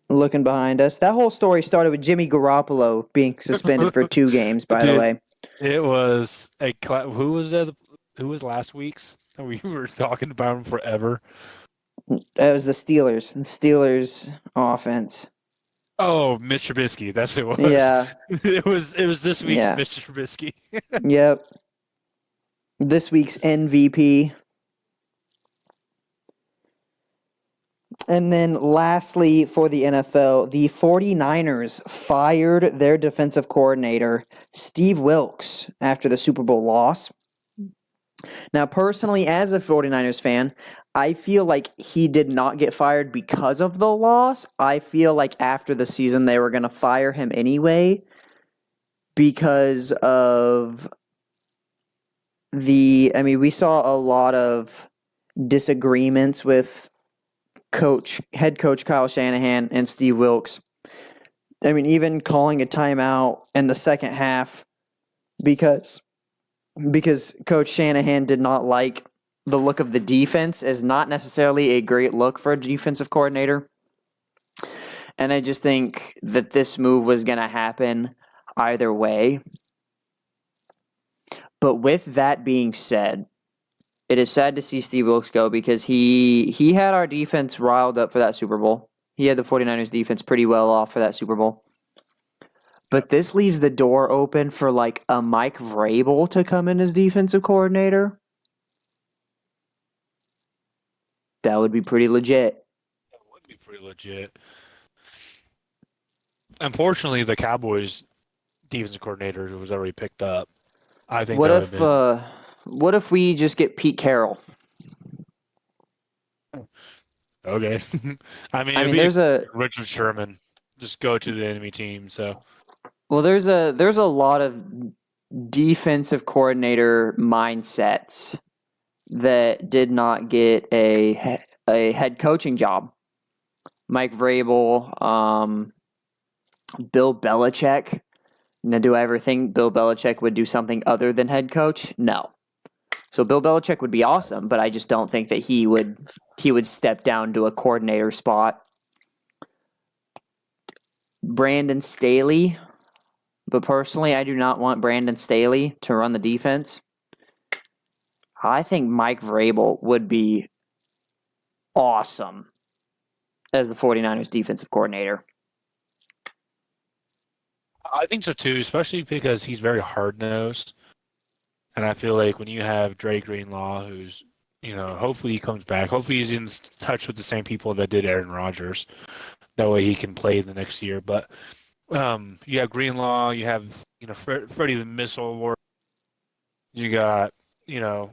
looking behind us, that whole story started with Jimmy Garoppolo being suspended for 2 games, by the Dude, way. it was who was that? Who was last week's? We were talking about him forever. It was the Steelers offense. Oh, Mr. Trubisky, that's who it was. Yeah, It was this week's yeah, Mr. Trubisky. yep. This week's MVP. And then lastly, for the NFL, the 49ers fired their defensive coordinator, Steve Wilks, after the Super Bowl loss. Now, personally, as a 49ers fan, I feel like he did not get fired because of the loss. I feel like after the season, they were going to fire him anyway because of we saw a lot of disagreements with head coach Kyle Shanahan and Steve Wilks. I mean, even calling a timeout in the second half because Coach Shanahan did not like the look of the defense is not necessarily a great look for a defensive coordinator. And I just think that this move was going to happen either way. But with that being said, it is sad to see Steve Wilks go because he had our defense riled up for that Super Bowl. He had the 49ers defense pretty well off for that Super Bowl. But this leaves the door open for like a Mike Vrabel to come in as defensive coordinator. That would be pretty legit. That would be pretty legit. Unfortunately, the Cowboys defensive coordinator was already picked up. I think What that would have if been uh what if we just get Pete Carroll? okay. I mean, I it'd mean, be there's a Richard Sherman. Just go to the enemy team. So there's a lot of defensive coordinator mindsets that did not get a head coaching job. Mike Vrabel, Bill Belichick. Now, do I ever think Bill Belichick would do something other than head coach? No. So Bill Belichick would be awesome, but I just don't think that he would step down to a coordinator spot. Brandon Staley, but personally, I do not want Brandon Staley to run the defense. I think Mike Vrabel would be awesome as the 49ers defensive coordinator. I think so too, especially because he's very hard nosed. And I feel like when you have Dre Greenlaw, who's, hopefully he comes back. Hopefully he's in touch with the same people that did Aaron Rodgers. That way he can play the next year. But you have Greenlaw, you have, Freddie the Missile War. You got, who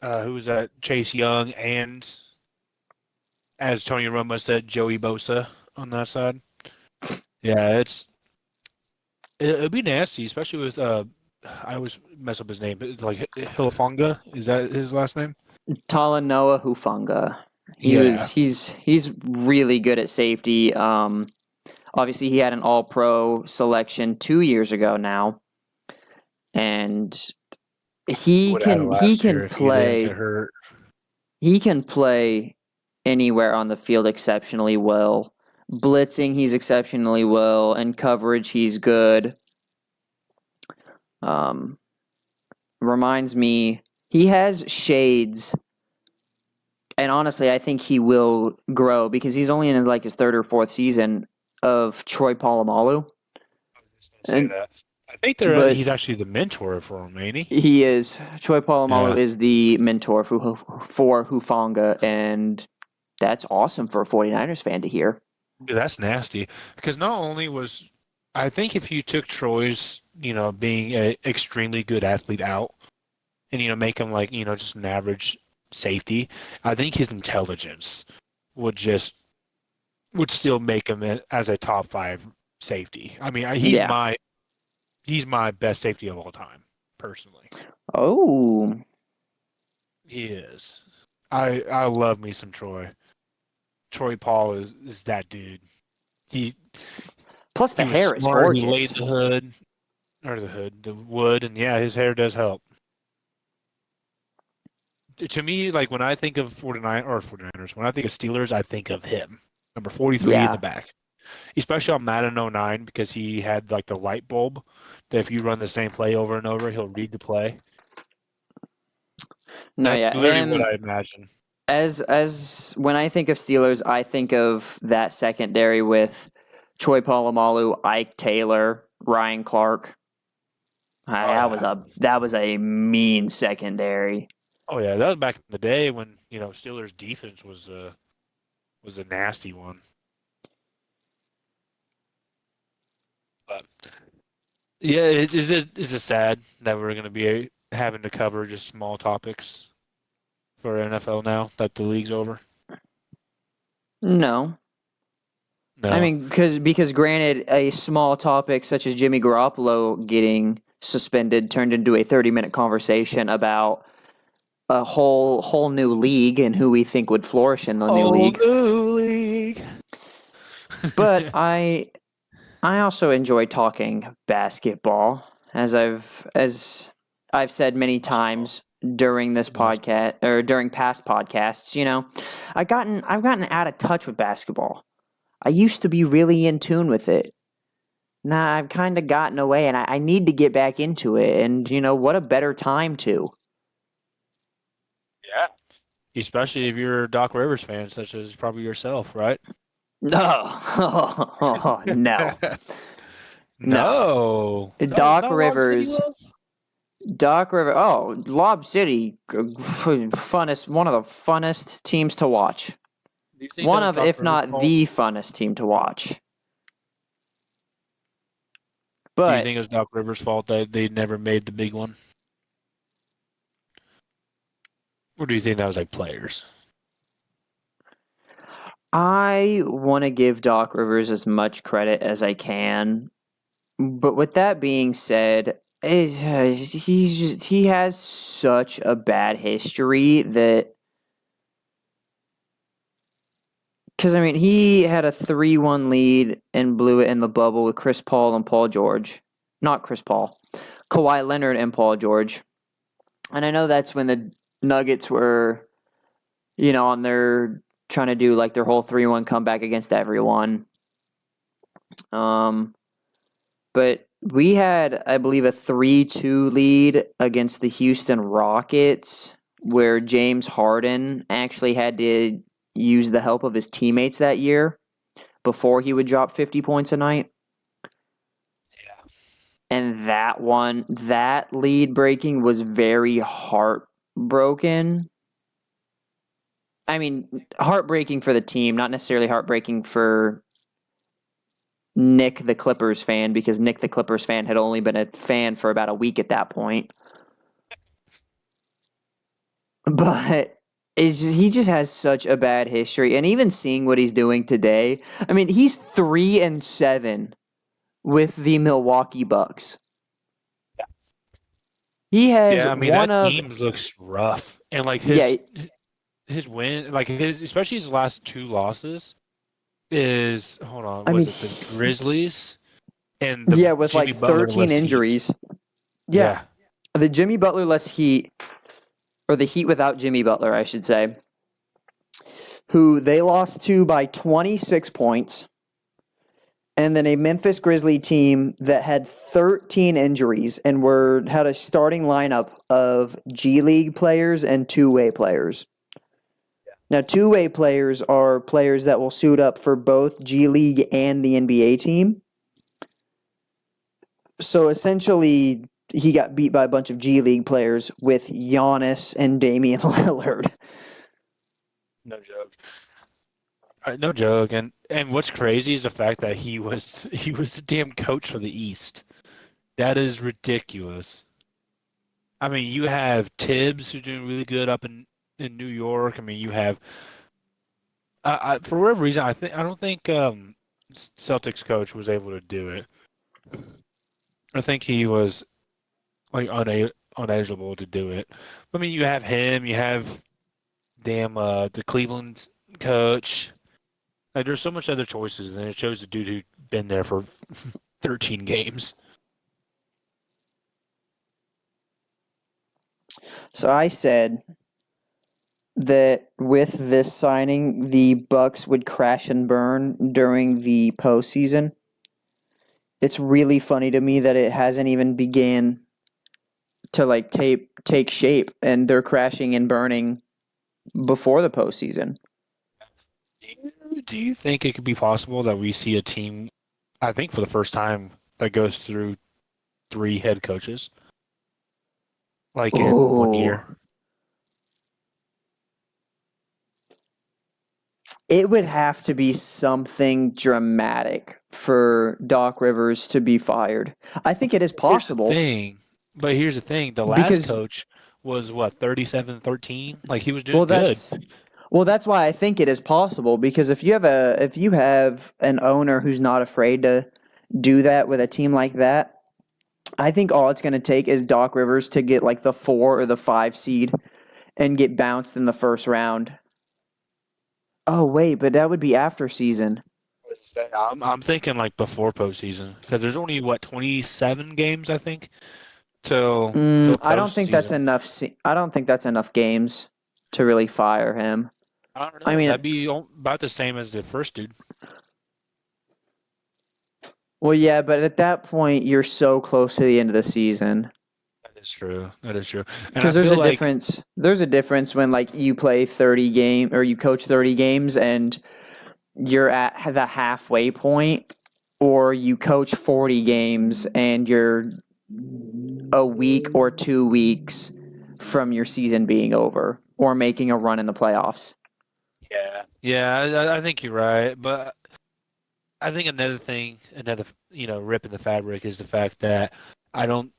was that? Chase Young and, as Tony Romo said, Joey Bosa on that side. Yeah, it'd be nasty, especially with I always mess up his name, but it's like Hilifonga. Is that his last name? Talanoa Hufanga. Yeah. He's really good at safety. Obviously he had an All-Pro selection 2 years ago now, and he Would have had it can he last year can if he didn't get play hurt. he can play anywhere on the field exceptionally well. Blitzing, he's exceptionally well, and coverage, he's good. Reminds me, he has shades, and honestly, I think he will grow because he's only in his third or fourth season of Troy Polamalu, I was just gonna say and that. I think but he's actually the mentor for him, ain't he? he is Troy Polamalu Yeah. is the mentor for Hufanga, and that's awesome for a 49ers fan to hear. Dude, that's nasty. Because not only was I think if you took Troy's, being a extremely good athlete out and, make him like, just an average safety, I think his intelligence would just would still make him as a top five safety. I mean, Yeah. he's my best safety of all time, personally. Oh. He is. I love me some Troy. Troy Paul is that dude. He Plus the he was hair is smart. He laid gorgeous. the wood, and yeah, his hair does help. To me, like when I think of 49ers, when I think of Steelers, I think of him, number 43 in the Yeah. back. Especially on Madden '09 because he had like the light bulb that if you run the same play over and over, he'll read the play. No, That's yeah. literally what Him I imagine. as when I think of Steelers, I think of that secondary with Troy Polamalu, Ike Taylor, Ryan Clark. Oh yeah. That was a mean secondary. Oh yeah, that was back in the day when, Steelers defense was a nasty one. But yeah, is it sad that we're going to be having to cover just small topics for NFL now that the league's over? No. I No. mean, because granted, a small topic such as Jimmy Garoppolo getting suspended turned into a 30-minute conversation about a whole new league and who we think would flourish in the new Whole league. new league. But I also enjoy talking basketball, as I've said many Basketball. times during this Basketball. podcast or during past podcasts. I've gotten out of touch with basketball. I used to be really in tune with it. Nah, I've kind of gotten away, and I need to get back into it. And what a better time to? Yeah. Especially if you're a Doc Rivers fan, such as probably yourself, right? No, no, no. No. No, Doc not Lob City Rivers was? Doc River. Oh, Lob City, funnest, one of the funnest teams to watch. Do you think that One was of, Doc if Rivers' not fault? the funnest team to watch. Do you But think it was Doc Rivers' fault that they never made the big one? Or do you think that was like players? I want to give Doc Rivers as much credit as I can. But with that being said, he has such a bad history that. Because, I mean, he had a 3-1 lead and blew it in the bubble with Chris Paul and Paul George. Not Chris Paul. Kawhi Leonard and Paul George. And I know that's when the Nuggets were, on their trying to do like their whole 3-1 comeback against everyone. But we had, I believe, a 3-2 lead against the Houston Rockets where James Harden actually had to use the help of his teammates that year before he would drop 50 points a night. Yeah. And that lead breaking was very heartbroken. I mean, heartbreaking for the team, not necessarily heartbreaking for Nick the Clippers fan, because Nick the Clippers fan had only been a fan for about a week at that point. But he just has such a bad history. And even seeing what he's doing today, I mean, he's 3-7 with the Milwaukee Bucks. He has Yeah, I mean one that of team looks rough. And like yeah, his win, like his especially his last two losses is hold on, I mean was it the Grizzlies and the yeah, with like Jimmy Butler 13 less Heat? injuries. Yeah. Yeah. The Jimmy Butler less Heat, or the Heat without Jimmy Butler, I should say, who they lost to by 26 points. And then a Memphis Grizzly team that had 13 injuries and had a starting lineup of G League players and two-way players. Now, two-way players are players that will suit up for both G League and the NBA team. So essentially, he got beat by a bunch of G League players with Giannis and Damian Lillard. No joke. No joke. And what's crazy is the fact that he was the damn coach for the East. That is ridiculous. I mean, you have Tibbs who's doing really good up in New York. I mean, you have for whatever reason, I don't think Celtics coach was able to do it. I think he was like unable to do it. I mean, you have him, you have damn the Cleveland coach. Like, there's so much other choices, and it shows the dude who's been there for 13 games. So I said that with this signing, the Bucks would crash and burn during the postseason. It's really funny to me that it hasn't even began to like take shape, and they're crashing and burning before the postseason. Do you think it could be possible that we see a team, I think for the first time, that goes through three head coaches, like in one Oh, year? it would have to be something dramatic for Doc Rivers to be fired. I think it is Here's the possible thing, but here's the thing. The last because coach was what, 37-13? Like, he was well doing good. that's well that's why I think it is possible because if you have an owner who's not afraid to do that with a team like that, I think all it's going to take is Doc Rivers to get like the 4 or the 5 seed and get bounced in the first round. Oh wait, but that would be after season. I'm thinking like before postseason because there's only what 27 games I think till I don't think that's postseason. enough. I don't think that's enough games to really fire him. I don't I know. mean, That'd be about the same as the first dude. well, yeah, but at that point, you're so close to the end of the season That is true. That is true. And I because there's feel a like difference. There's a difference when like you play 30 game or you coach 30 games and you're at the halfway point, or you coach 40 games and you're a week or 2 weeks from your season being over or making a run in the playoffs. yeah, I think you're right. But I think another thing, another rip in the fabric is the fact that I don't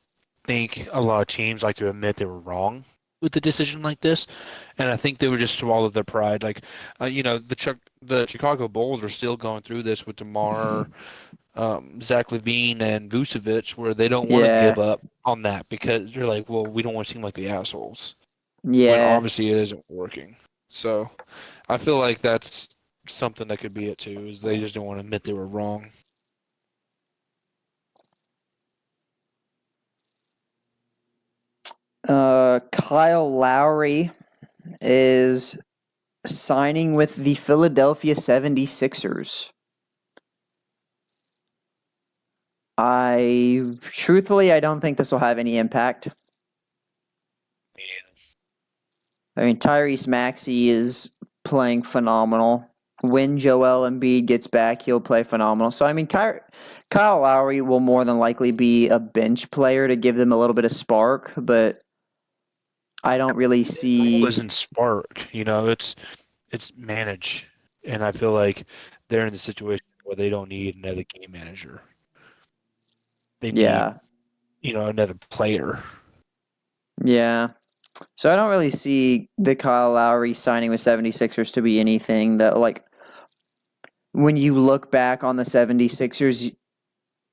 think a lot of teams like to admit they were wrong with a decision like this, and I think they would just swallow their pride. Like, the Chicago Bulls are still going through this with DeMar, Zach LaVine, and Vucevic, where they don't want to Yeah, give up on that because they're like, well, we don't want to seem like the assholes when yeah. obviously it isn't working. So I feel like that's something that could be it too, is they just don't want to admit they were wrong. Kyle Lowry is signing with the Philadelphia 76ers. I don't think this will have any impact. I mean, Tyrese Maxey is playing phenomenal. When Joel Embiid gets back, he'll play phenomenal. So, I mean, Kyle Lowry will more than likely be a bench player to give them a little bit of spark, but I don't really His role see. isn't spark, it's manage, and I feel like they're in the situation where they don't need another game manager. They need, Yeah, another player. yeah. So I don't really see the Kyle Lowry signing with 76ers to be anything that, like, when you look back on the 76ers,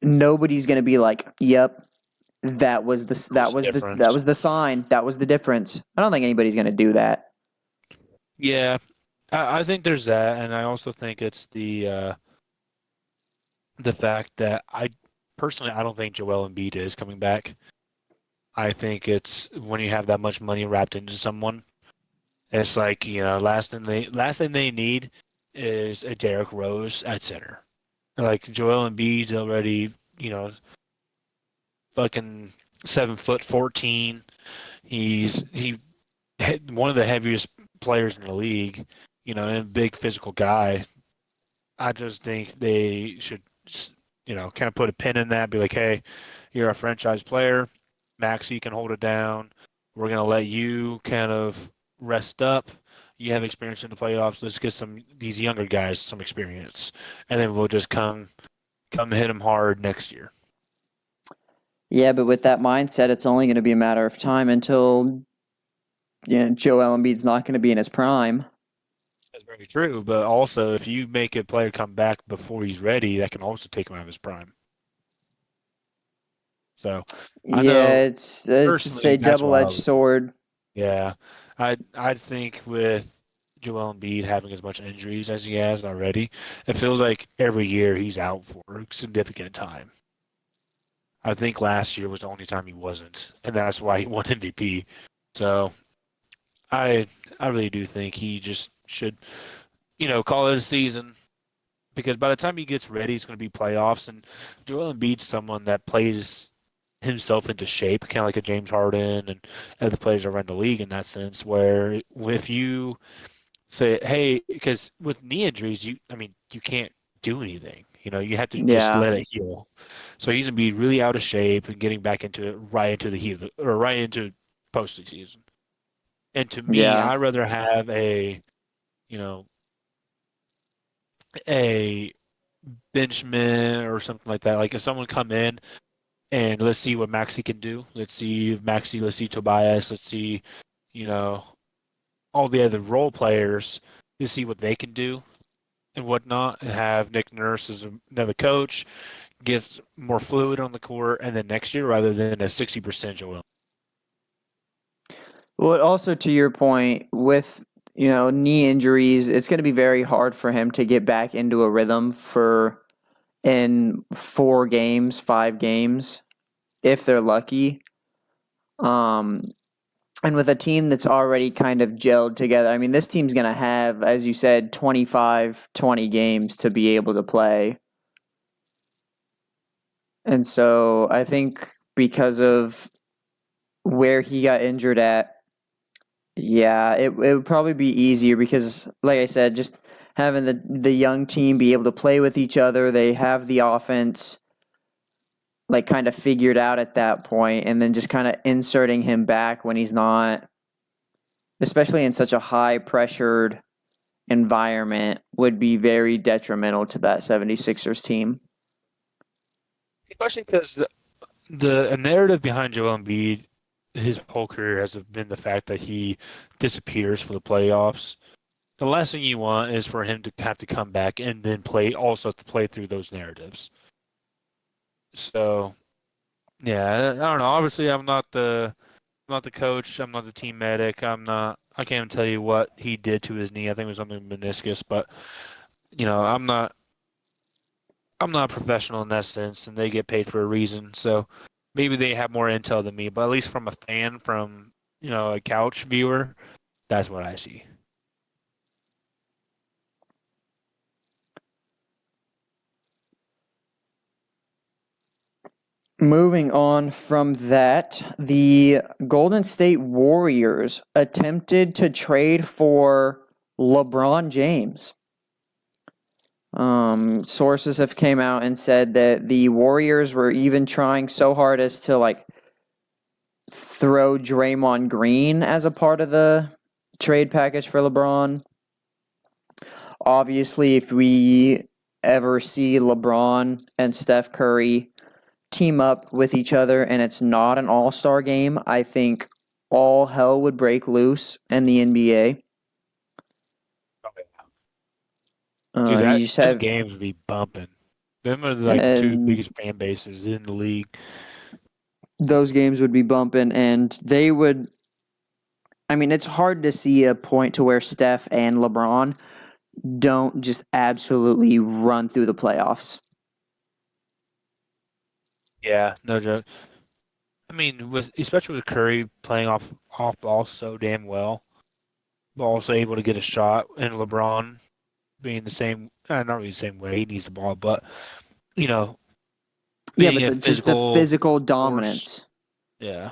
nobody's going to be like, "Yep, It was that different. was the sign, that was the difference." I don't think anybody's going to do that. Yeah, I think there's that, and I also think it's the fact that I don't think Joel Embiid is coming back. I think it's when you have that much money wrapped into someone, it's like, last thing they need is a Derrick Rose at center. Like, Joel Embiid's already, fucking 7 foot 14. He one of the heaviest players in the league, and a big physical guy. I just think they should, kind of put a pin in that, be like, hey, you're a franchise player. Maxi can hold it down. We're going to let you kind of rest up. You have experience in the playoffs. Let's get these younger guys some experience, and then we'll just come hit them hard next year. Yeah, but with that mindset, it's only going to be a matter of time until Joel Embiid's not going to be in his prime. That's very true. But also, if you make a player come back before he's ready, that can also take him out of his prime. So I Yeah, know it's just personally a that's why I double-edged would. sword. Yeah, I think with Joel Embiid having as much injuries as he has already, it feels like every year he's out for a significant time. I think last year was the only time he wasn't, and that's why he won MVP. So I I really do think he just should, call it a season because by the time he gets ready, it's going to be playoffs, and Joel Embiid's someone that plays himself into shape, kind of like a James Harden and other players around the league in that sense, where if you say, hey, because with knee injuries, I mean, you can't do anything. You have to just Yeah, let it heal. So he's gonna be really out of shape and getting back into it right into the heat or right into postseason. And to me, yeah. I'd rather have you know, a benchman or something like that. Like if someone come in and let's see what Maxi can do. Let's see Maxi. Let's see Tobias. Let's see, you know, all the other role players. Let's see what they can do and whatnot, and have Nick Nurse as another coach, get more fluid on the court, and then next year rather than a 60% Joel. Well, also to your point, with knee injuries, it's going to be very hard for him to get back into a rhythm for in 4 games, 5 games, if they're lucky. Um, and with a team that's already kind of gelled together, I mean, this team's going to have, as you said, 25, 20 games to be able to play. And so I think because of where he got injured at, yeah, it would probably be easier because, like I said, just having the young team be able to play with each other, they have the offense like kind of figured out at that point, and then just kind of inserting him back when he's not, especially in such a high pressured environment, would be very detrimental to that 76ers team. Especially because the narrative behind Joel Embiid, his whole career has been the fact that he disappears for the playoffs. The last thing you want is for him to have to come back and then also to play through those narratives. So yeah, I don't know. Obviously, I'm not the coach. I'm not the team medic. I can't even tell you what he did to his knee. I think it was something meniscus, but you know, I'm not a professional in that sense, and they get paid for a reason. So maybe they have more intel than me, but at least from a fan, from a couch viewer, that's what I see. Moving on from that, the Golden State Warriors attempted to trade for LeBron James. Sources have came out and said that the Warriors were even trying so hard as to like throw Draymond Green as a part of the trade package for LeBron. Obviously, if we ever see LeBron and Steph Curry team up with each other and it's not an all-star game, I think all hell would break loose in the NBA. Dude, You that just them have games would be bumping. Them are like the two and biggest fan bases in the league. those games would be bumping and they would, I mean, it's hard to see a point to where Steph and LeBron don't just absolutely run through the playoffs. Yeah, no joke. I mean, with especially with Curry playing off ball so damn well, but also able to get a shot, and LeBron being the same, not really the same way. He needs the ball, but you know, Yeah, being but a just the physical physical force. dominance. Yeah,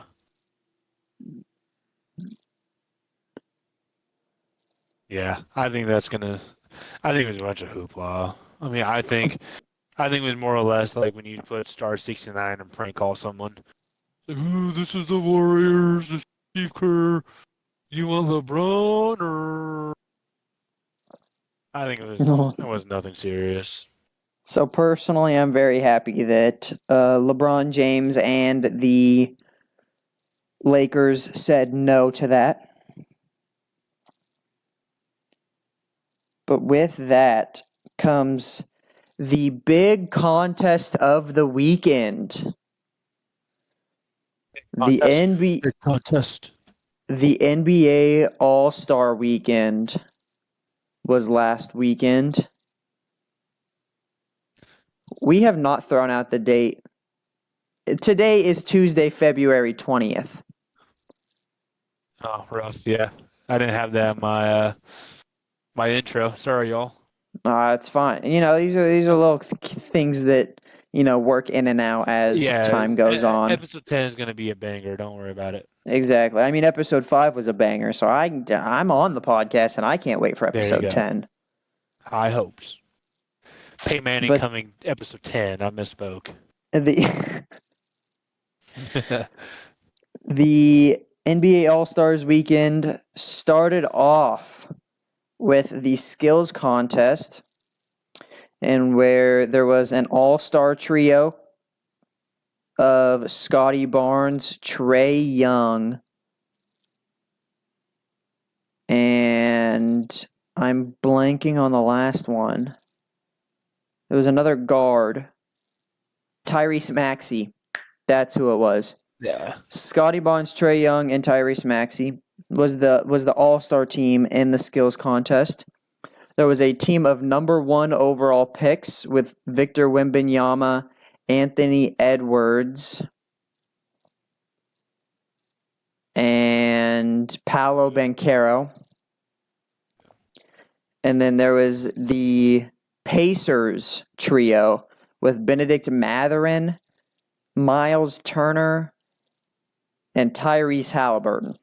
yeah. I think it was a bunch of hoopla. I mean, I think it was more or less like when you put star 69 and prank call someone. Like, "Ooh, this is the Warriors. This is Steve Kerr. You want LeBron or I think it was nothing serious. So personally, I'm very happy that LeBron James and the Lakers said no to that. But with that comes the big contest of the weekend. The Contest. NBA, Big contest. the NBA All-Star Weekend was last weekend. We have not thrown out the date. Today is Tuesday, February 20th. Oh, rough. Yeah, I didn't have that in my intro. Sorry, y'all. It's fine. These are little things that work in and out as Yeah, time goes on. episode 10 is gonna be a banger. Don't worry about it. Exactly. I mean, episode 5 was a banger, so I'm on the podcast and I can't wait for There you episode go. 10. High hopes. Peyton Manning But coming episode 10. I misspoke. the the NBA All-Stars weekend started off with the skills contest, and where there was an all-star trio of Scotty Barnes, Trey Young, and I'm blanking on the last one. It was another guard, Tyrese Maxey. That's who it was. Yeah. Scotty Barnes, Trey Young, and Tyrese Maxey was the all-star team in the skills contest. There was a team of number 1 overall picks with Victor Wembanyama, Anthony Edwards, and Paolo Banchero. And then there was the Pacers trio with Benedict Mathurin, Miles Turner, and Tyrese Halliburton.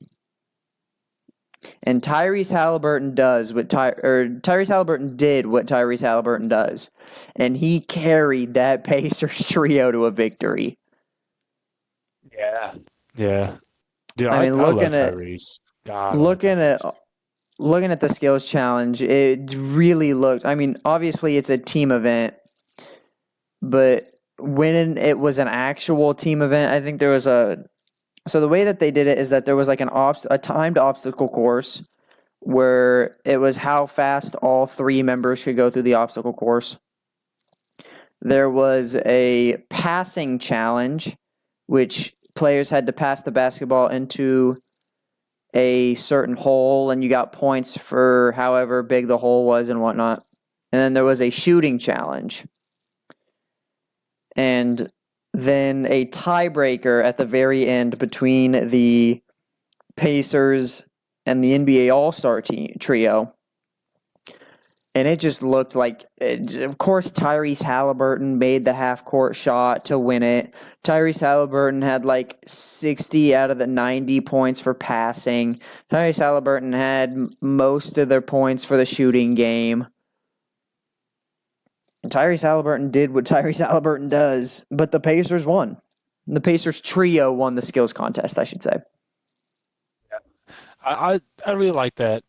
And Tyrese Halliburton Tyrese Halliburton did what Tyrese Halliburton does, and he carried that Pacers trio to a victory. Yeah. Yeah. Dude, I I mean, love Tyrese. God, I love looking at Tyrese. looking at the skills challenge, it really looked. I mean, obviously it's a team event, but when it was an actual team event, I think there was a. So the way that they did it is that there was like a timed obstacle course where it was how fast all 3 members could go through the obstacle course. There was a passing challenge, which players had to pass the basketball into a certain hole, and you got points for however big the hole was and whatnot. And then there was a shooting challenge. And then a tiebreaker at the very end between the Pacers and the NBA All-Star trio. And it just looked like, of course, Tyrese Halliburton made the half-court shot to win it. Tyrese Halliburton had like 60 out of the 90 points for passing. Tyrese Halliburton had most of their points for the shooting game. And Tyrese Halliburton did what Tyrese Halliburton does, but the Pacers won. The Pacers trio won the skills contest, I should say. I really like that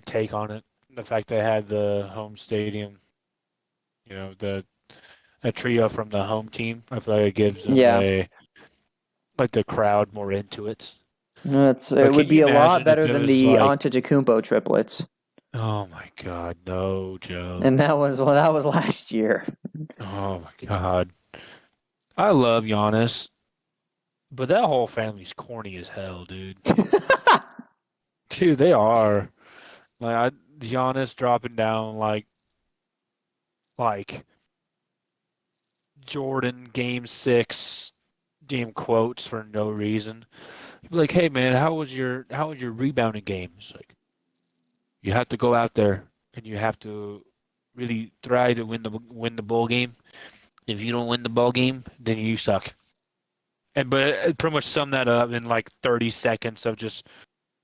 take on it. The fact they had the home stadium, the a trio from the home team. I feel like it gives them Yeah. the crowd more into it. It But can would you be a lot imagine if better it than was the like, Antetokounmpo triplets. oh my God, no, Joe. And that was last year. Oh my God. I love Giannis, but that whole family's corny as hell, dude. Dude, they are. Giannis dropping down like Jordan game 6 game quotes for no reason. He'd be like, "Hey man, how was your rebounding game?" It's like you have to go out there and you have to really try to win the ball game. If you don't win the ball game, then you suck. But it pretty much summed that up in like 30 seconds of just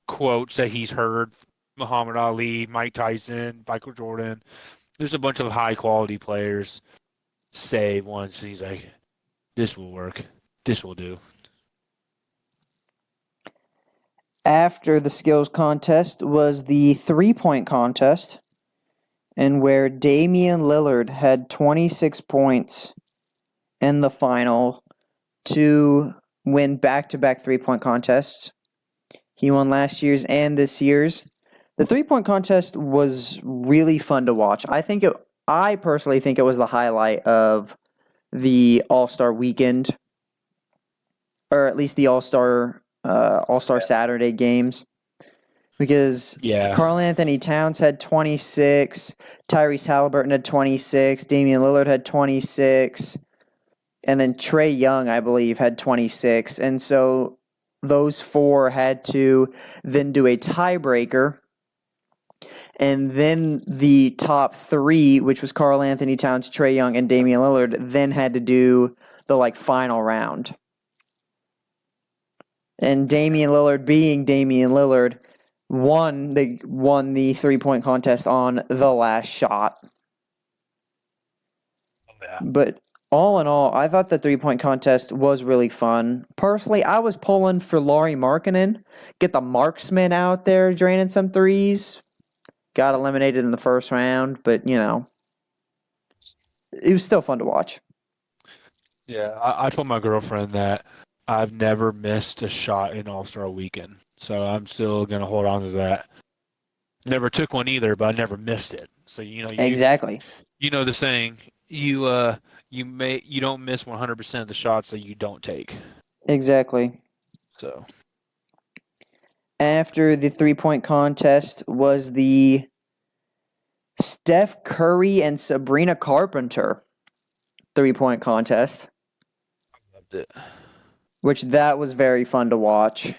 quotes that he's heard. Muhammad Ali, Mike Tyson, Michael Jordan. There's a bunch of high quality players say once, and he's like, "This will work. This will do." After the skills contest was the 3-point contest, and where Damian Lillard had 26 points in the final to win back-to-back 3-point contests. He won last year's and this year's. The 3-point contest was really fun to watch. I personally think it was the highlight of the All-Star weekend, or at least the All-Star Saturday games, because Yeah. Karl Anthony Towns had 26, Tyrese Halliburton had 26, Damian Lillard had 26, and then Trae Young, I believe, had 26. And so those four had to then do a tiebreaker. And then the top three, which was Karl Anthony Towns, Trae Young, and Damian Lillard, then had to do the final round. And Damian Lillard, being Damian Lillard, won the 3-point contest on the last shot. Yeah. But all in all, I thought the 3-point contest was really fun. Personally, I was pulling for Lauri Markkanen. Get the marksman out there draining some threes. Got eliminated in the first round, but, it was still fun to watch. Yeah, I told my girlfriend that I've never missed a shot in All-Star Weekend, so I'm still gonna hold on to that. Never took one either, but I never missed it. So Exactly. you know the saying, you don't miss 100% of the shots that you don't take. Exactly. So After the 3-point contest was the Steph Curry and Sabrina Carpenter 3-point contest, loved it. which that was very fun to watch.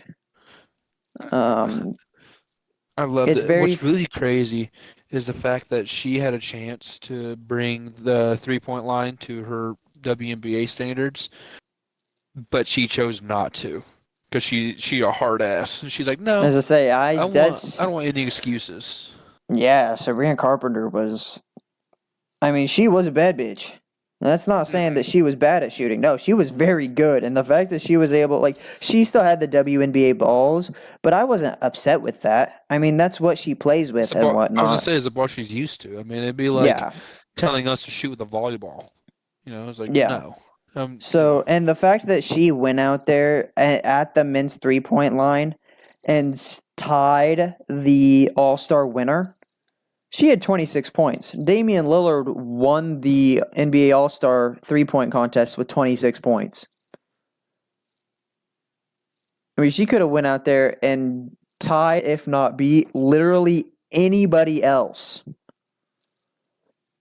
I loved It's it. very What's really crazy is the fact that she had a chance to bring the 3-point line to her WNBA standards, but she chose not to because she a hard ass. And she's like, no, as I say, I don't want any excuses. Sabrina Carpenter was. I mean, she was a bad bitch. That's not saying that she was bad at shooting. No, she was very good, and the fact that she was able, she still had the WNBA balls, but I wasn't upset with that. I mean, that's what she plays with and I was gonna whatnot. say it's the ball she's used to. I mean, it'd be like Yeah, telling us to shoot with a volleyball. It's like yeah. no. So, and the fact that she went out there at the men's 3-point line and tied the All-Star winner, she had 26 points. Damian Lillard won the NBA All-Star 3-point contest with 26 points. I mean, she could have went out there and tied, if not beat, literally anybody else.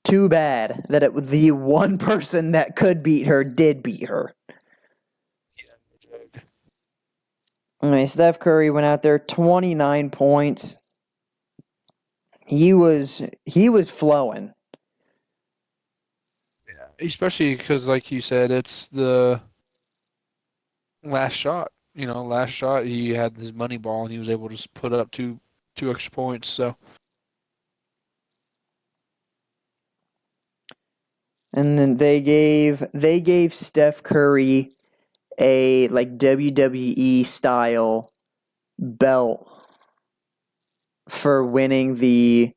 Too bad that the one person that could beat her did beat her. I mean, Steph Curry went out there, 29 points. He was flowing. Yeah, especially because, like you said, it's the last shot. Last shot he had his money ball and he was able to just put up two extra points. So And then they gave Steph Curry a WWE style belt for winning the,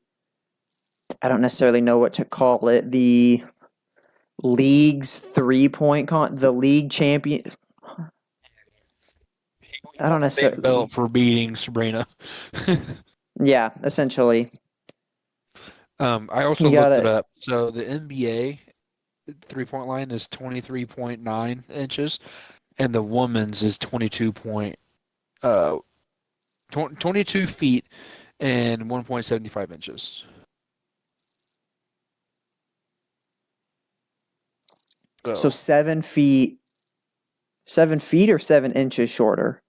I don't necessarily know what to call it, the league's 3-point the league champion. I don't big necessarily. belt for beating Sabrina. Yeah, essentially. I also You looked it gotta. up. So the NBA 3-point line is 23.9 inches, and the woman's is 22 feet and 1.75 inches. So So 7 feet. 7 feet or 7 inches shorter.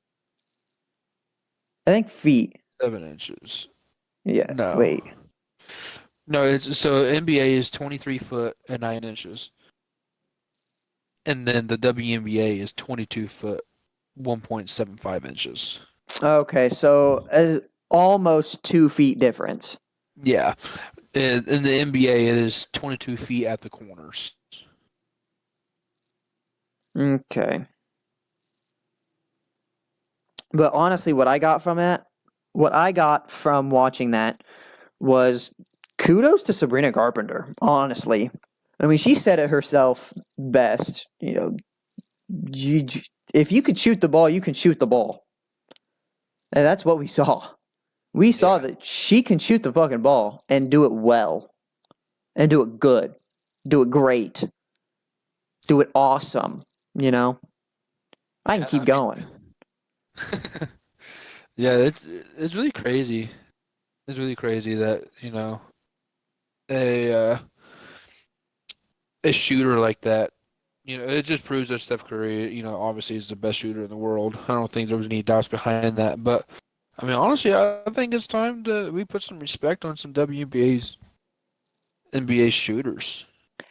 I think feet. 7 inches. Yeah. No. Wait. No, it's so NBA is 23 foot and 9 inches. And then the WNBA is 22 foot, 1.75 inches. Okay, so almost 2 feet difference. Yeah. In the NBA, it is 22 feet at the corners. Okay. But honestly, what I got from watching that was kudos to Sabrina Carpenter, honestly. I mean, she said it herself best. You, if you could shoot the ball, you can shoot the ball. And that's what we saw. We saw Yeah. that she can shoot the fucking ball and do it well. And do it good. Do it great. Do it awesome. You know? I can Yeah, keep I mean, going. yeah, it's really crazy. It's really crazy that, a uh, a shooter like that, it just proves that Steph Curry, obviously is the best shooter in the world. I don't think there was any doubts behind that. But I mean, honestly, I think it's time that we put some respect on some WNBA's NBA shooters.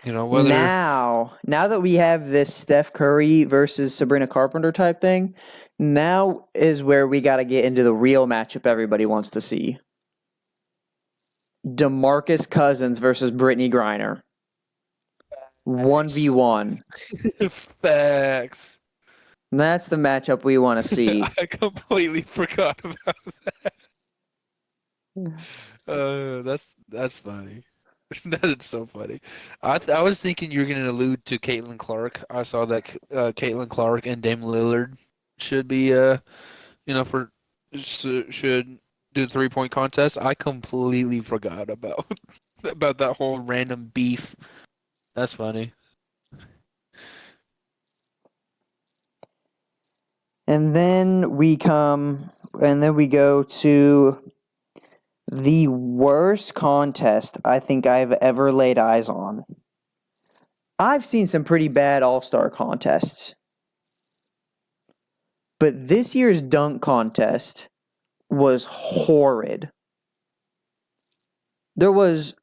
Whether Now that we have this Steph Curry versus Sabrina Carpenter type thing, now is where we got to get into the real matchup everybody wants to see. DeMarcus Cousins versus Brittany Griner. 1v1. facts. That's the matchup we want to see. I completely forgot about that's funny. That is so funny. I was thinking you're going to allude to Caitlin Clark. I saw that Caitlin Clark and Dame Lillard should be for should do the 3-point contest. I completely forgot about about that whole random beef. That's funny. And then we go to the worst contest I think I've ever laid eyes on. I've seen some pretty bad all-star contests. But this year's dunk contest was horrid. There was,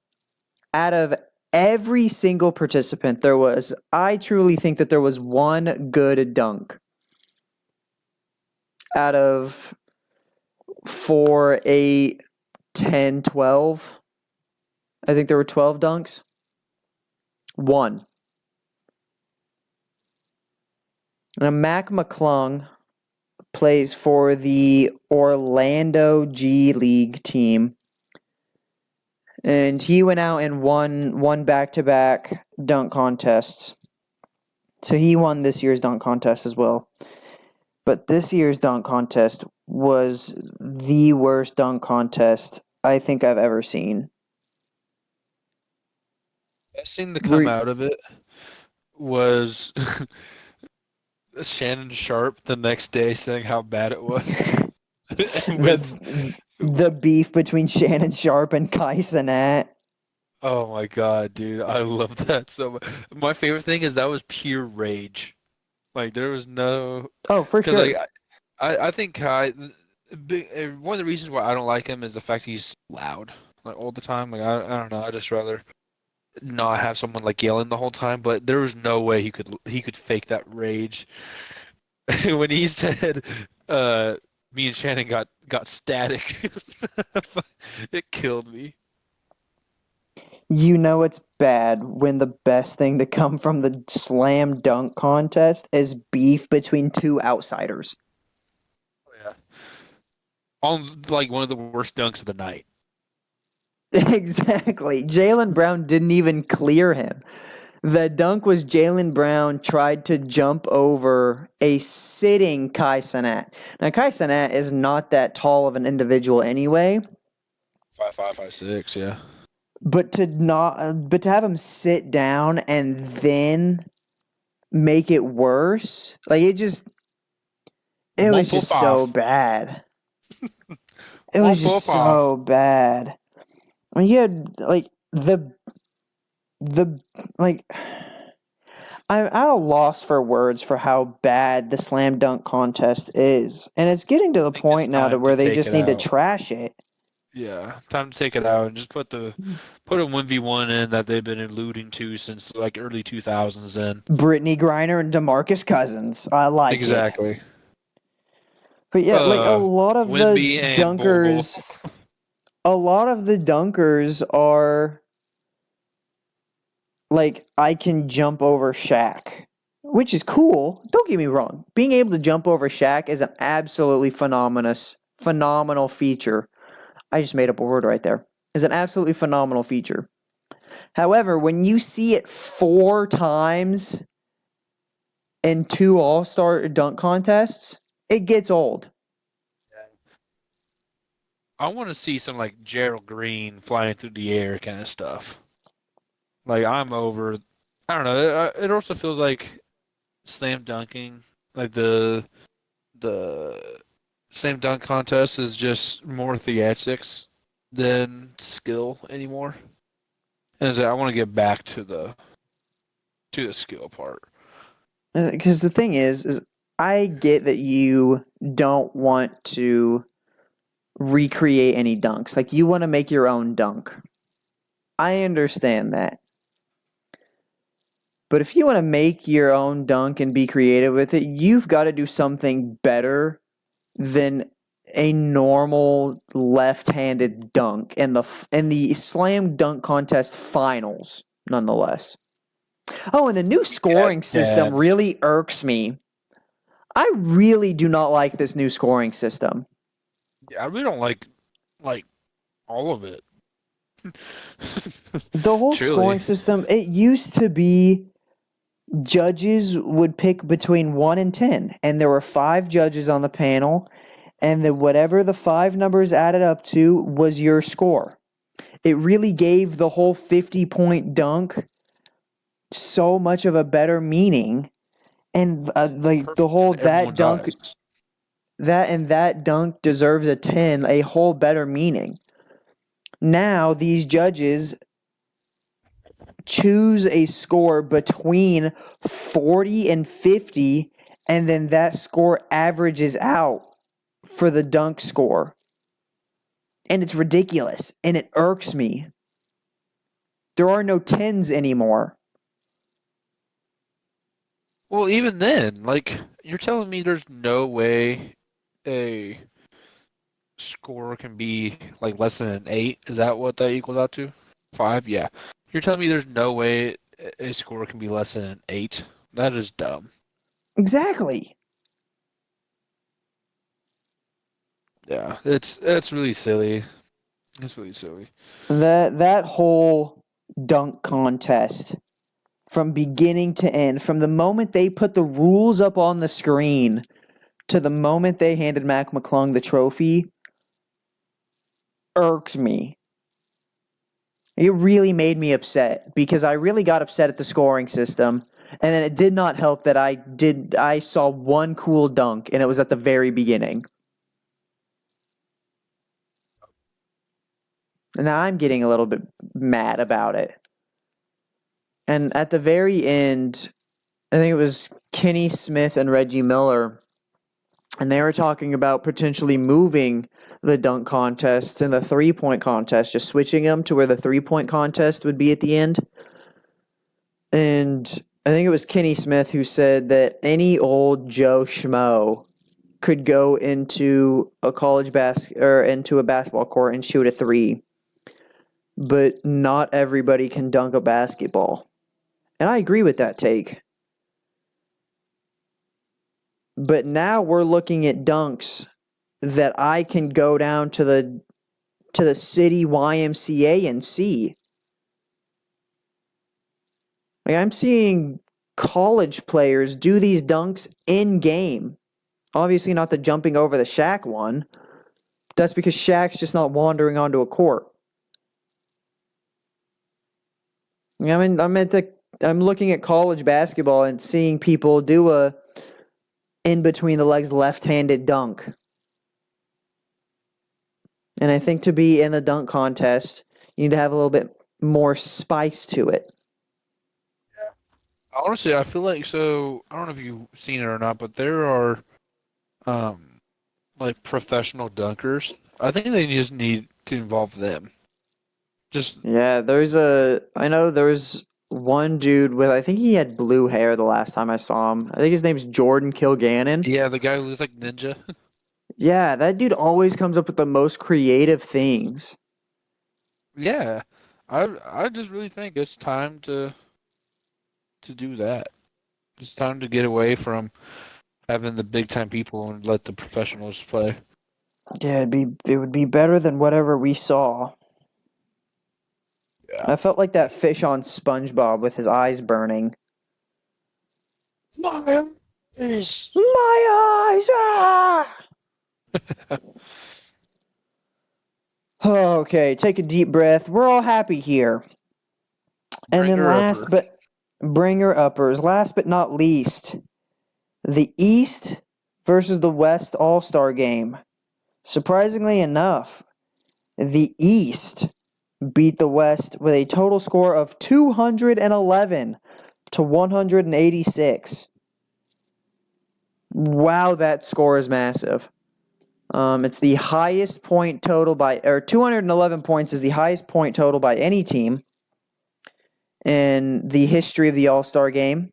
out of every single participant, I truly think that there was one good dunk. Out of 4, 8, 10, 12. I think there were 12 dunks. One. And Mac McClung plays for the Orlando G League team. And he went out and won back-to-back dunk contests. So he won this year's dunk contest as well. But this year's dunk contest was the worst dunk contest I think I've ever seen. Best thing to come out of it was Shannon Sharp the next day saying how bad it was. the beef between Shannon Sharp and Kai Cenat. Oh my God, dude, I love that so much. My favorite thing is that was pure rage. Like there was no, Oh, for because sure. like I think Kai, one of the reasons why I don't like him is the fact he's loud like all the time. Like I don't know, I just rather not have someone like yelling the whole time. But there was no way he could fake that rage when he said, "Me and Shannon got static." It killed me. You know it's bad when the best thing to come from the slam dunk contest is beef between two outsiders. Yeah. On like one of the worst dunks of the night. Exactly. Jaylen Brown didn't even clear him. The dunk was Jaylen Brown tried to jump over a sitting Kai Cenat. Now, Kai Cenat is not that tall of an individual anyway. 5'5", 5'6", yeah. But to have him sit down and then make it worse, like it was just so bad. It was just so bad. I mean, you had like like I'm at a loss for words for how bad the slam dunk contest is, and it's getting to the point now to where they just need to trash it. Yeah, time to take it out and just put a 1v1 in that they've been alluding to since like early 2000s. And Brittany Griner and DeMarcus Cousins, I like exactly. it. But yeah, like a lot of Wimby the dunkers, a lot of the dunkers are like I can jump over Shaq. which is cool. Don't get me wrong. Being able to jump over Shaq is an absolutely phenomenal feature. I just made up a word right there. Is an absolutely phenomenal feature. However, when you see it 4 times in 2 All-Star dunk contests, it gets old. I want to see some like Gerald Green flying through the air kind of stuff. Like I'm over. I don't know. It also feels like slam dunking, like the slam dunk contest is just more theatrics than skill anymore. And so I want to get back to the skill part. Because the thing is I get that you don't want to recreate any dunks. Like, you want to make your own dunk. I understand that. But if you want to make your own dunk and be creative with it, you've got to do something better than a normal left-handed dunk in the slam dunk contest finals, nonetheless. Oh, and the new scoring system Dad. really irks me. I really do not like this new scoring system. Yeah, I really don't like all of it. The whole Truly. scoring system, it used to be judges would pick between 1 and 10, and there were 5 judges on the panel, and whatever the 5 numbers added up to was your score. It really gave the whole 50-point dunk so much of a better meaning, and like the Perfect. whole And everyone dies. that dunk deserves a 10, a whole better meaning. Now these judges choose a score between 40 and 50, and then that score averages out for the dunk score. And it's ridiculous, and it irks me. There are no 10s anymore. Well, even then, like you're telling me there's no way a score can be like less than an 8? Is that what that equals out to? 5? Yeah. You're telling me there's no way a score can be less than an 8? That is dumb. Exactly. Yeah, it's really silly. It's really silly. That whole dunk contest, from beginning to end, from the moment they put the rules up on the screen to the moment they handed Mac McClung the trophy, irks me. It really made me upset because I really got upset at the scoring system, and then it did not help that I saw one cool dunk, and it was at the very beginning. And now I'm getting a little bit mad about it. And at the very end, I think it was Kenny Smith and Reggie Miller, and they were talking about potentially moving the dunk contest and the 3-point contest, just switching them to where the 3-point contest would be at the end. And I think it was Kenny Smith who said that any old Joe Schmo could go into a into a basketball court and shoot a 3, but not everybody can dunk a basketball. And I agree with that take. But now we're looking at dunks that I can go down to the city YMCA and see. Like, I'm seeing college players do these dunks in game. Obviously not the jumping over the Shaq one. That's because Shaq's just not wandering onto a court. I mean, I'm looking at college basketball and seeing people do a in between the legs left-handed dunk. And I think to be in the dunk contest, you need to have a little bit more spice to it. Honestly, I feel like so. I don't know if you've seen it or not, but there are um like professional dunkers. I think they just need to involve them. Just Yeah, I know there's one dude with, I think he had blue hair the last time I saw him. I think his name's Jordan Kilgannon. yeah, the guy who looks like Ninja. Yeah, that dude always comes up with the most creative things. Yeah, I just really think it's time to do that. It's time to get away from having the big time people and let the professionals play. Yeah, it would be better than whatever we saw. Yeah. I felt like that fish on SpongeBob with his eyes burning. My is. My eyes! Ah! Okay, take a deep breath. We're all happy here. And Bring then her upper. bringer uppers. Last but not least, the East versus the West All-Star game. Surprisingly enough, the East beat the West with a total score of 211 to 186. Wow, that score is massive. It's the highest point total or 211 points is the highest point total by any team in the history of the All-Star game.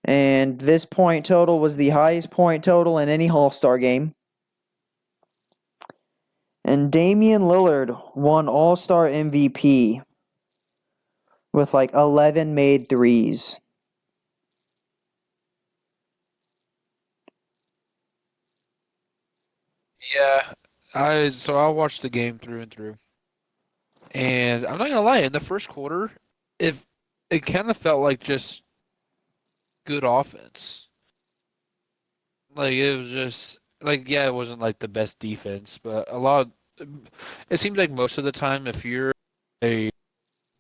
And this point total was the highest point total in any All-Star game. And Damian Lillard won All-Star MVP with like 11 made threes. Yeah. I watched the game through and through. And I'm not gonna lie, in the first quarter, if it kind of felt like just good offense. Like it was just like yeah, it wasn't like the best defense, but it seems like most of the time if you're a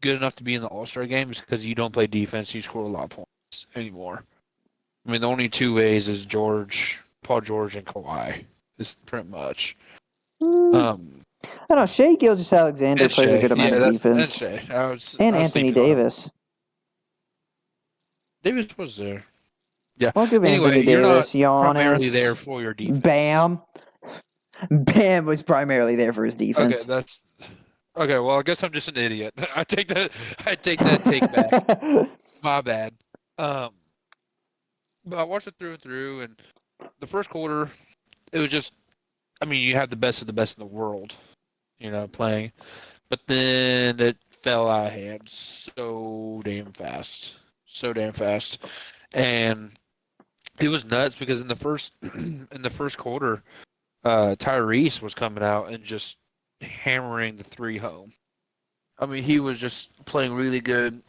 good enough to be in the All-Star game is because you don't play defense, you score a lot of points anymore. I mean, the only two ways is Paul George and Kawhi. Is pretty much. I Um, don't know. Shea Gilgeous-Alexander and plays a Shea, good amount yeah, of and defense. Shea. And I was Anthony sleeping on him. Davis. Davis was there. Yeah. I'll give Anthony Anyway, you're not Davis, primarily there Giannis, for your defense. Bam. Bam was primarily there for his Okay, defense. that's okay. Well, I guess I'm just an idiot. I take that take back. My bad. Um, but I watched it through and through, and the first quarter, it was just, I mean, you have the best of the best in the world, playing, but then it fell out of hand so damn fast, and it was nuts because in the first in the first quarter, Tyrese was coming out and just hammering the three home. I mean, he was just playing really good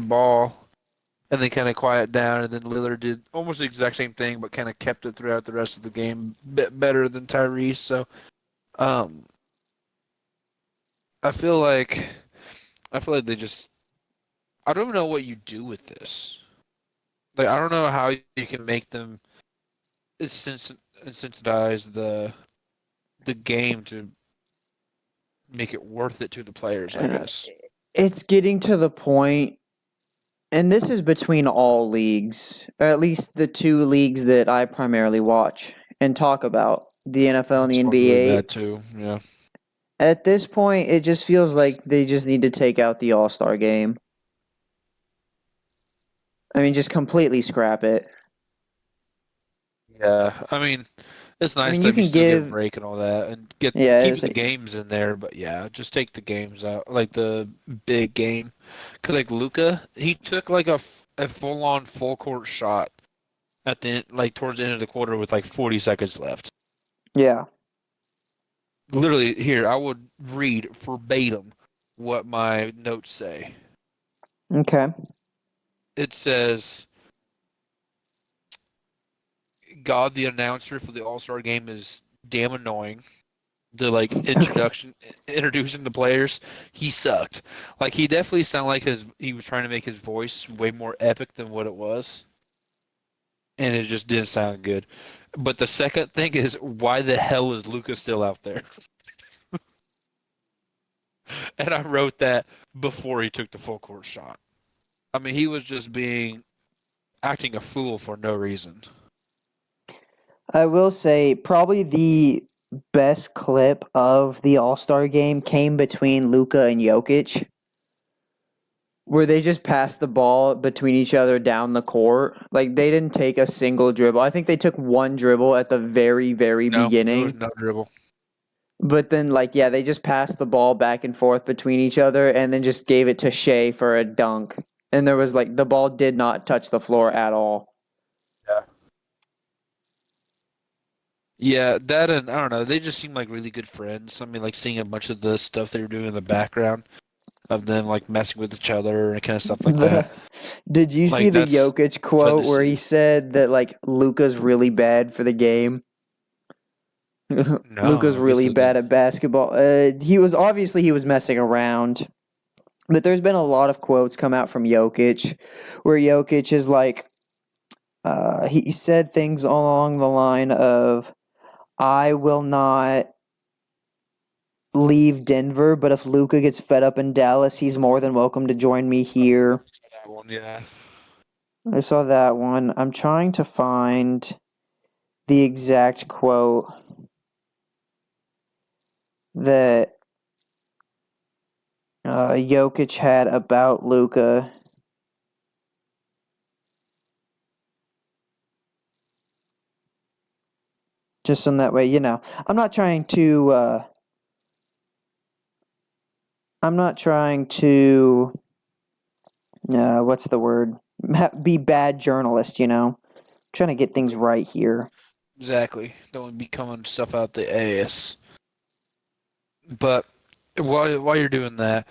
ball, and then kind of quiet down. And then Lillard did almost the exact same thing, but kind of kept it throughout the rest of the game, bit better than Tyrese. So, um, I feel like they just I don't even know what you do with this. Like, I don't know how you can make them incentivize the game to make it worth it to the players, I guess. It's getting to the point, and this is between all leagues, or at least the two leagues that I primarily watch and talk about, the NFL and the Smells really NBA. bad too. Yeah. At this point, it just feels like they just need to take out the All-Star game. I mean, just completely scrap it. Yeah, I mean, it's I nice mean, you that we can still get a give, break and all that, and get yeah, keeping the games in there. But yeah, just take the games out, like the big game, because like Luca, he took like a full on full court shot at the end, like towards the end of the quarter with like 40 seconds left. yeah, Literally, here I would read verbatim what my notes say. okay. It says, "God, the announcer for the All Star game is damn annoying." The like Okay. introducing the players, he sucked. Like he definitely sounded like he was trying to make his voice way more epic than what it was, and it just didn't sound good. But the second thing is, why the hell is Lucas still out there? And I wrote that before he took the full court shot. I mean, he was just being acting a fool for no reason. I will say probably the best clip of the All-Star game came between Luka and Jokic, where they just passed the ball between each other down the court. Like they didn't take a single dribble. I think they took one dribble at the very, very No, there was beginning. no dribble. But then, like, yeah, they just passed the ball back and forth between each other and then just gave it to Shea for a dunk. and there was like the ball did not touch the floor at all. Yeah. Yeah, that and I don't know, they just seem like really good friends. I mean, like seeing a bunch of the stuff they were doing in the background of them like messing with each other and kind of stuff like that. The Did you see Like the that's Jokic fun to quote where see. he said that like Luka's really bad for the game? Luka's No, I guess really I bad didn't. at basketball. He was messing around, but there's been a lot of quotes come out from Jokic where Jokic is like, he said things along the line of, "I will not leave Denver, but if Luka gets fed up in Dallas, he's more than welcome to join me here." That one, yeah. I saw that one. I'm trying to find the exact quote that Jokic had about Luka. Just in that way, I'm not trying to. I'm not trying to. What's the word? Be bad journalist. Trying to get things right here. Exactly. Don't be coming stuff out the ass. But while you're doing that,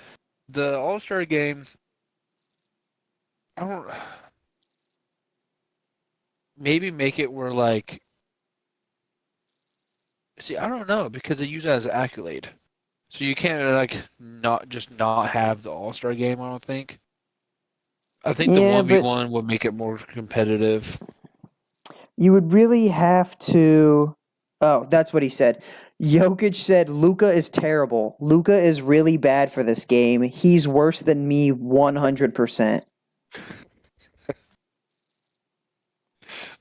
the All-Star game, I don't maybe make it where like see, I don't know because they use that as an accolade. So you can't like not have the All-Star game, I don't think. I think the Yeah, but 1v1 would make it more competitive. you would really have to. Oh, that's what he said. Jokic said Luka is terrible. Luka is really bad for this game. He's worse than me 100%.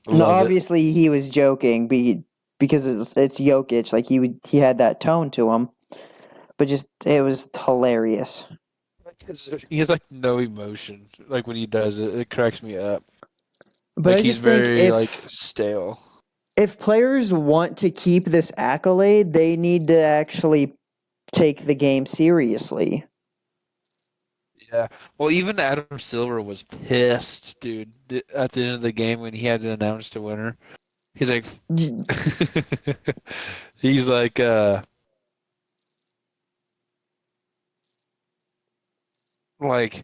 And Love it. obviously he was joking because it's Jokic. Like he had that tone to him, but just it was hilarious. He has like no emotion. Like when he does it, it cracks me up. But Like I he's just think very like stale. if players want to keep this accolade, they need to actually take the game seriously. Yeah. Well, even Adam Silver was pissed, dude, at the end of the game when he had to announce the winner. He's like, he's like, like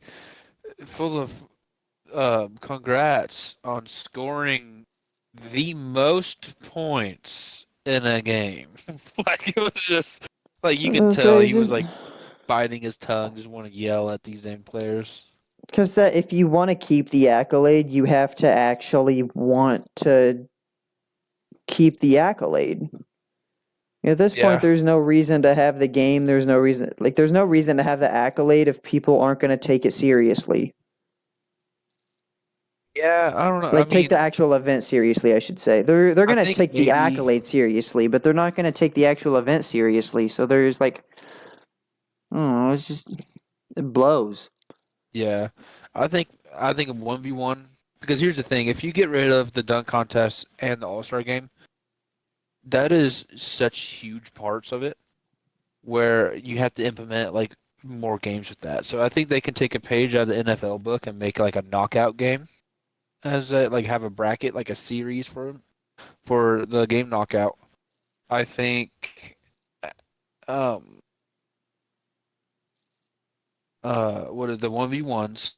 full of congrats on scoring the most points in a game. Like it was just like you could So tell it he was just like biting his tongue, just want to yell at these damn players. because that if you want to keep the accolade, you have to actually want to keep the accolade. At this point, Yeah. there's no reason to have the game. There's no reason to have the accolade if people aren't going to take it seriously. Yeah, I don't know. I Like, take the mean, actual event seriously, I should say. They're I going to think take the maybe, accolade seriously, but they're not going to take the actual event seriously. So there's like, I don't know, it blows. yeah. I think 1v1 because here's the thing, if you get rid of the dunk contest and the All-Star game, that is such huge parts of it where you have to implement like more games with that. So I think they can take a page out of the NFL book and make like a knockout game as a, like have a bracket like a series for the game knockout. I think um what are the 1v1s?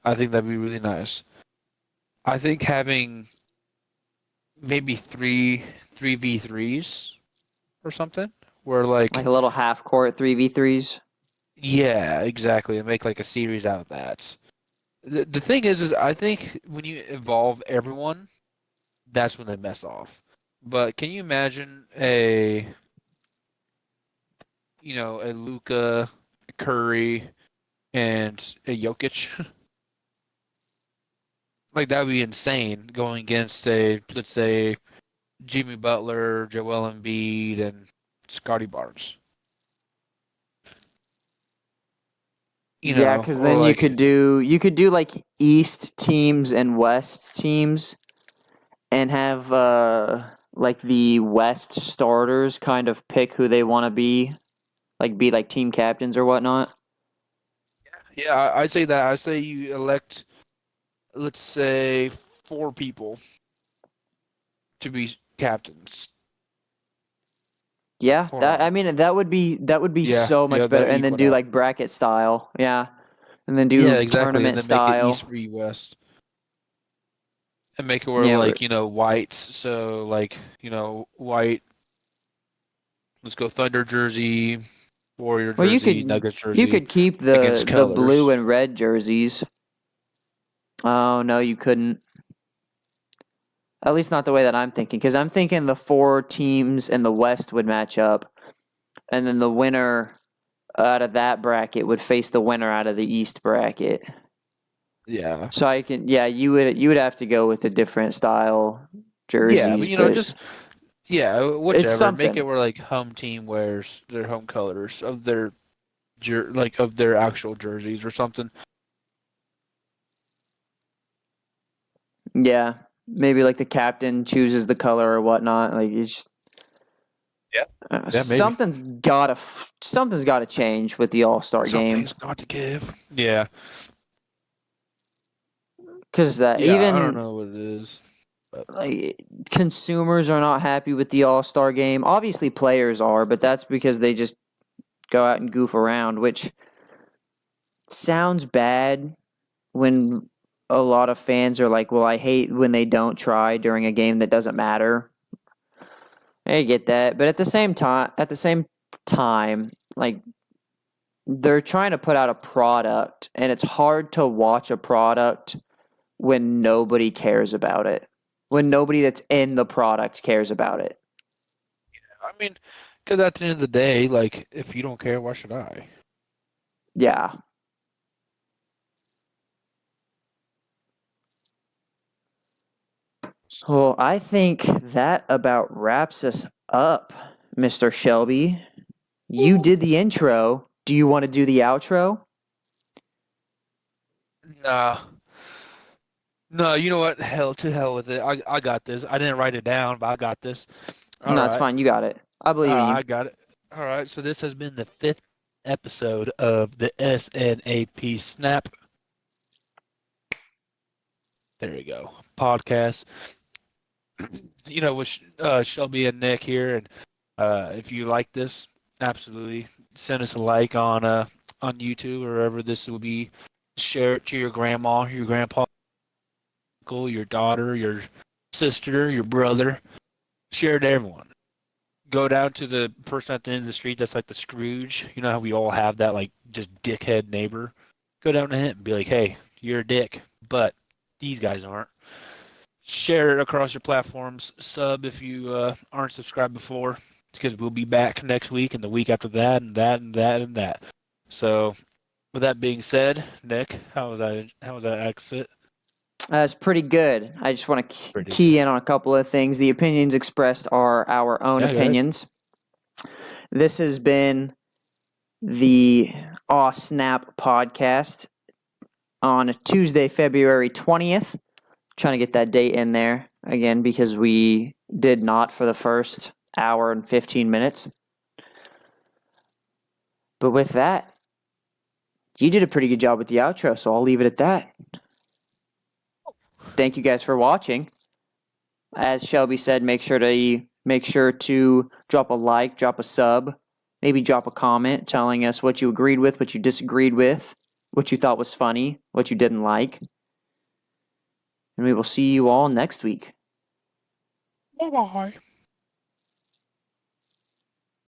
I think that'd be really nice. I think having maybe three v threes or something where Like like a little half court 3v3s. yeah, exactly, and make like a series out of that. The thing is I think when you involve everyone, that's when they mess off. But can you imagine a Luka, Curry, and a Jokic? Like that would be insane going against let's say Jimmy Butler, Joel Embiid, and Scotty Barnes. Yeah, because Or then like you could do like East teams and West teams, and have like the West starters kind of pick who they want to be like team captains or whatnot. Yeah, I'd say that. I'd say you elect, let's say, 4 people to be captains. Yeah, Hold that I on. mean that would be Yeah, so yeah, much better. that And then even do out. like bracket style. Yeah. And then Yeah, do exactly. And tournament then make it East style. v West, and make it where Yeah, like whites. So like white. Let's go Thunder jersey, Warrior well jersey, Nuggets you jersey could keep against the blue colors. and red jerseys. Oh no, you couldn't. At least not the way that I'm thinking, because I'm thinking the four teams in the West would match up, and then the winner out of that bracket would face the winner out of the East bracket. Yeah. So I can, yeah, you would have to go with a different style Yeah, but jerseys, but just yeah, it's whichever. Make it something. where like home team wears their home colors of their like of their actual jerseys or something. Yeah, maybe like the captain chooses the color or whatnot. Like it's Yeah. Yeah, maybe. something's gotta change with the All Star game Something's got to give. Yeah. because that Yeah, I don't even know what it is. But like consumers are not happy with the All Star game. Obviously, players are, but that's because they just go out and goof around, which sounds bad when a lot of fans are like, "Well, I hate when they don't try during a game that doesn't matter." I get that, but at the same time, like they're trying to put out a product, and it's hard to watch a product when nobody cares about it. When nobody that's in the product cares about it. I mean, because at the end of the day, like if you don't care, why should I? Yeah. Well, I think that about wraps us up, Mr. Shelby. You Woo. did the intro. Do you want to do the outro? Nah. No, you know what? Hell to hell with it. I got this. I didn't write it down, but I got this. All No, it's right. fine. You got it. I believe in you. I got it. All right. So this has been the 5th episode of the SNAP Snap. There you go. Podcast. With Shelby and Nick here, and if you like this, absolutely send us a like on YouTube or wherever this will be. Share it to your grandma, your grandpa, uncle, your daughter, your sister, your brother. Share it to everyone. Go down to the person at the end of the street that's like the Scrooge. You know how we all have that like just dickhead neighbor. Go down to him and be like, "Hey, you're a dick, but these guys aren't." Share it across your platforms. Sub if you aren't subscribed before, because we'll be back next week and the week after that and that and that and that. So, with that being said, Nick, how was that? How was that exit? That's pretty good. I just want to Pretty key good. in on a couple of things. The opinions expressed are our own Yeah, good. opinions. This has been the Aw Snap podcast on Tuesday, February 20th. Trying to get that date in there again because we did not for the first hour and 15 minutes. But with that, you did a pretty good job with the outro, so I'll leave it at that. Thank you guys for watching. As Shelby said, make sure to drop a like, drop a sub, maybe drop a comment telling us what you agreed with, what you disagreed with, what you thought was funny, what you didn't like. And we will see you all next week. Bye bye.